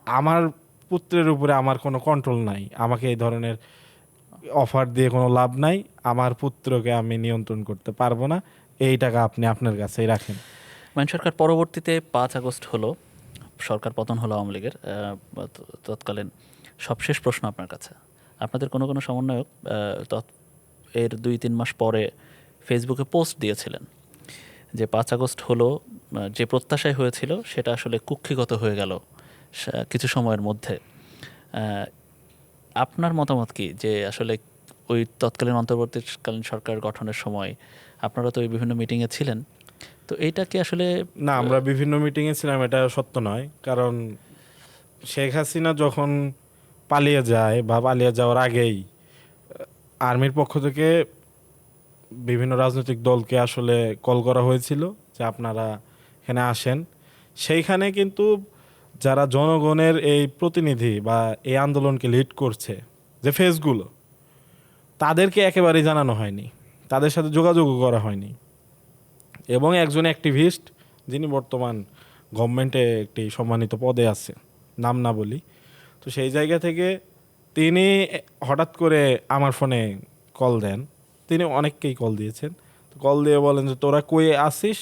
আমার পুত্রের উপরে আমার কোনো কন্ট্রোল নাই, আমাকে এই ধরনের অফার দিয়ে কোনো লাভ নাই, আমার পুত্রকে আমি নিয়ন্ত্রণ করতে পারবো না, এই টাকা আপনি আপনার কাছেই রাখেন। মাইন সরকার পরবর্তীতে 5 আগস্ট হলো, সরকার পতন হলো আওয়ামী লীগের, তৎকালীন। সবশেষ প্রশ্ন আপনার কাছে, আপনাদের কোনো কোনো সমন্বয়ক এর 2-3 মাস পরে ফেসবুকে পোস্ট দিয়েছিলেন যে 5 আগস্ট হলো, যে প্রত্যাশায় হয়েছিল সেটা আসলে কুক্ষিগত হয়ে গেল কিছু সময়ের মধ্যে। আপনার মতামত কি যে আসলে ওই তৎকালীন অন্তর্বর্তীকালীন সরকার গঠনের সময় আপনারা তো ওই বিভিন্ন মিটিংয়ে ছিলেন, তো এইটা কি আসলে? না, আমরা বিভিন্ন মিটিংয়ে ছিলাম, এটা সত্য নয়। কারণ শেখ হাসিনা যখন পালিয়ে যায় বা পালিয়ে যাওয়ার আগেই আর্মির পক্ষ থেকে বিভিন্ন রাজনৈতিক দলকে আসলে কল করা হয়েছিল যে আপনারা এখানে আসেন। সেইখানে কিন্তু যারা জনগণের এই প্রতিনিধি বা এই আন্দোলনকে লিড করছে যে ফেসগুলো, তাদেরকে একেবারেই জানানো হয়নি, তাদের সাথে যোগাযোগও করা হয়নি। এবং একজন অ্যাক্টিভিস্ট যিনি বর্তমান গভর্নমেন্টে একটি সম্মানিত পদে আছে, নাম না বলি, তো সেই জায়গা থেকে তিনি হঠাৎ করে আমার ফোনে কল দেন। তিনি অনেককেই কল দিয়েছেন, তো কল দিয়ে বলেন যে তোরা কই আসিস,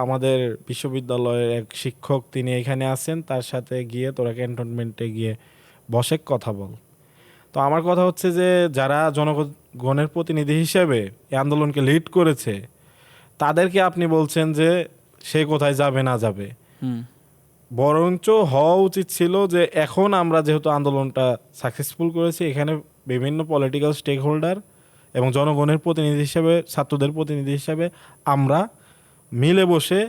আমাদের বিশ্ববিদ্যালয়ের এক শিক্ষক তিনি এখানে আছেন, তার সাথে গিয়ে তোরা ক্যান্টনমেন্টে গিয়ে বসে কথা বল। তো আমার কথা হচ্ছে যে যারা জনগণের প্রতিনিধি হিসেবে এই আন্দোলনকে লিড করেছে তাদেরকে আপনি বলছেন যে সে কোথায় যাবে না যাবে। বরঞ্চ হওয়া উচিত ছিল যে এখন আমরা যেহেতু আন্দোলনটা সাকসেসফুল করেছি, এখানে বিভিন্ন পলিটিক্যাল স্টেক হোল্ডার এবং জনগণের প্রতিনিধি হিসেবে, ছাত্রদের প্রতিনিধি হিসেবে আমরা মিলে বসে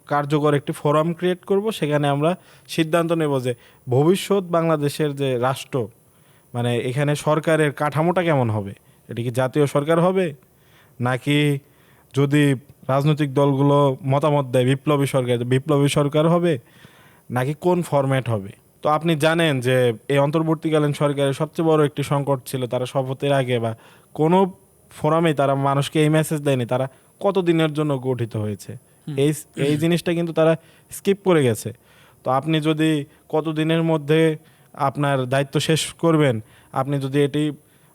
কার্যকর একটি ফোরাম ক্রিয়েট করব। সেখানে আমরা সিদ্ধান্ত নেব যে ভবিষ্যৎ বাংলাদেশের যে রাষ্ট্র, মানে এখানে সরকারের কাঠামোটা কেমন হবে, এটি কি জাতীয় সরকার হবে, নাকি যদি রাজনৈতিক দলগুলো মতামত দেয় বিপ্লবী সরকার হবে, নাকি কোন ফরম্যাট হবে। তো আপনি জানেন যে এই অন্তর্বর্তীকালীন সরকারের সবচেয়ে বড় একটি সংকট ছিল তারা শপথের আগে বা কোনো ফোরামে তারা মানুষকে এই মেসেজ দেয়নি তারা কতদিনের জন্য গঠিত হয়েছে। এই জিনিসটা কিন্তু তারা স্কিপ করে গেছে। তো আপনি যদি কতদিনের মধ্যে আপনার দায়িত্ব শেষ করবেন, আপনি যদি এটি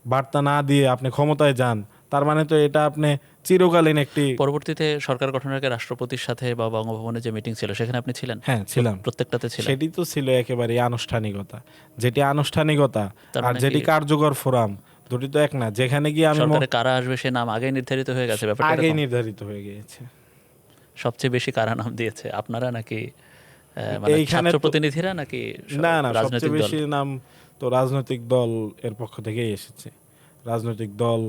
বার্তা না দিয়ে আপনি ক্ষমতায় যান, তার মানে তো এটা আপনি চিরকালীন একটি। পরবর্তীতে সরকার গঠনের আগে রাষ্ট্রপতির সাথে বা বঙ্গভবনে যে মিটিং ছিল সেখানে আপনি ছিলেন? হ্যাঁ ছিলাম, প্রত্যেকটাতে ছিলেন। সেটি তো ছিল একেবারে আনুষ্ঠানিকতা, যেটি আনুষ্ঠানিকতা তার আর মানে যেটি কি কার্যকর ফোরাম দুটি তো এক না। যেখানে গিয়ে আমি সরকারে কারা আসবে সে নাম আগেই নির্ধারিত হয়ে গেছে? ব্যাপারটা আগেই এরকম? নির্ধারিত হয়ে গিয়েছে। সবচেয়ে বেশি কারা নাম দিয়েছে, আপনারা নাকি মানে এইখানে ছাত্র তো- প্রতিনিধিরা নাকি না রাজনৈতিক সবচেয়ে দল? বেশি নাম তো রাজনৈতিক দল এর পক্ষ থেকেই এসেছে। রাজনৈতিক দল,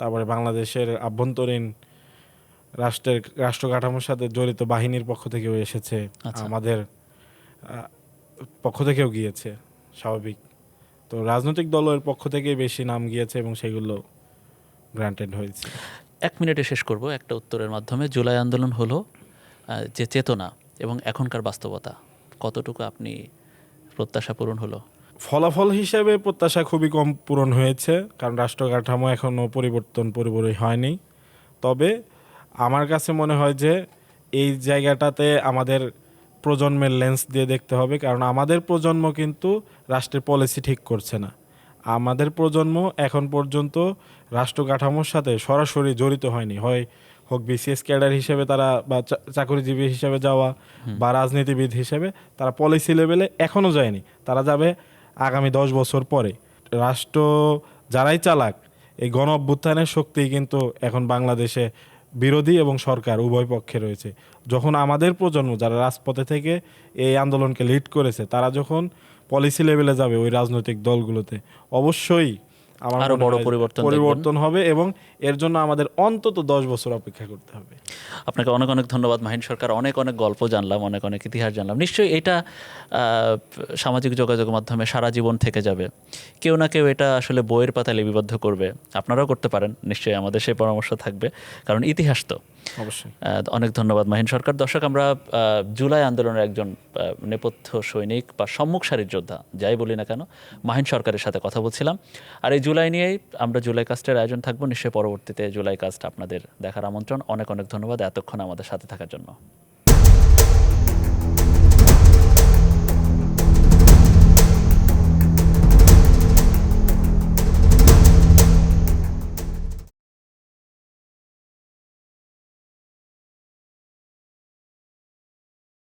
তারপরে বাংলাদেশের আভ্যন্তরীণ রাষ্ট্র কাঠামোর সাথে জড়িত বাহিনীর পক্ষ থেকেও এসেছে, আচ্ছা। আমাদের পক্ষ থেকেও গিয়েছে, স্বাভাবিক। তো রাজনৈতিক দলের পক্ষ থেকেই বেশি নাম গিয়েছে এবং সেগুলো গ্রান্টেড হয়েছে। 1 মিনিটে শেষ করব একটা উত্তরের মাধ্যমে। জুলাই আন্দোলন হলো যে চেতনা এবং এখনকার বাস্তবতা, কতটুকু আপনি প্রত্যাশা পূরণ হলো? ফলাফল হিসেবে প্রত্যাশা খুবই কম পূরণ হয়েছে, কারণ রাষ্ট্র কাঠামো এখনও পরিবর্তন পুরোপুরি হয়নি। তবে আমার কাছে মনে হয় যে এই জায়গাটাতে আমাদের প্রজন্মের লেন্স দিয়ে দেখতে হবে, কারণ আমাদের প্রজন্ম কিন্তু রাষ্ট্রের পলিসি ঠিক করছে না। আমাদের প্রজন্ম এখন পর্যন্ত রাষ্ট্র কাঠামোর সাথে সরাসরি জড়িত হয়নি, হয় হোক বিসিএস ক্যাডার হিসেবে তারা বা চাকরিজীবী হিসেবে যাওয়া বা রাজনীতিবিদ হিসেবে তারা পলিসি লেভেলে এখনও যায়নি, তারা যাবে আগামী 10 বছর পরে। রাষ্ট্র যারাই চালাক, এই গণ অভ্যুত্থানের শক্তি কিন্তু এখন বাংলাদেশে বিরোধী এবং সরকার উভয় পক্ষে রয়েছে। যখন আমাদের প্রজন্ম যারা রাজপথে থেকে এই আন্দোলনকে লিড করেছে, তারা যখন পলিসি লেভেলে যাবে ওই রাজনৈতিক দলগুলোতে, অবশ্যই আমার আরো মনে বড় হয় পরিবর্তন পরিবর্তন হবে, এবং এর জন্য আমাদের অন্তত 10 বছর অপেক্ষা করতে হবে। আপনাকে অনেক অনেক ধন্যবাদ মাহিন সরকার। অনেক অনেক গল্প জানলাম, অনেক অনেক ইতিহাস জানলাম। নিশ্চয়ই এটা সামাজিক যোগাযোগ মাধ্যমে সারা জীবন থেকে যাবে। কেউ না কেউ এটা আসলে বইয়ের পাতায় লিপিবদ্ধ করবে, আপনারাও করতে পারেন। নিশ্চয়ই আমাদের সেই পরামর্শ থাকবে, কারণ ইতিহাস তো। অবশ্যই। অনেক ধন্যবাদ মাহিন সরকার। দর্শক, আমরা জুলাই আন্দোলনের একজন নেপথ্য সৈনিক বা সম্মুখ সারির যোদ্ধা, যাই বলি না কেন, মাহিন সরকারের সাথে কথা বলছিলাম। আর এই জুলাই নিয়েই আমরা জুলাই কাস্টের আয়োজন থাকবো। নিশ্চয়ই পরবর্তীতে জুলাই কাস্ট আপনাদের দেখার আমন্ত্রণ। অনেক অনেক ধন্যবাদ এতক্ষণ আমাদের সাথে থাকার জন্য।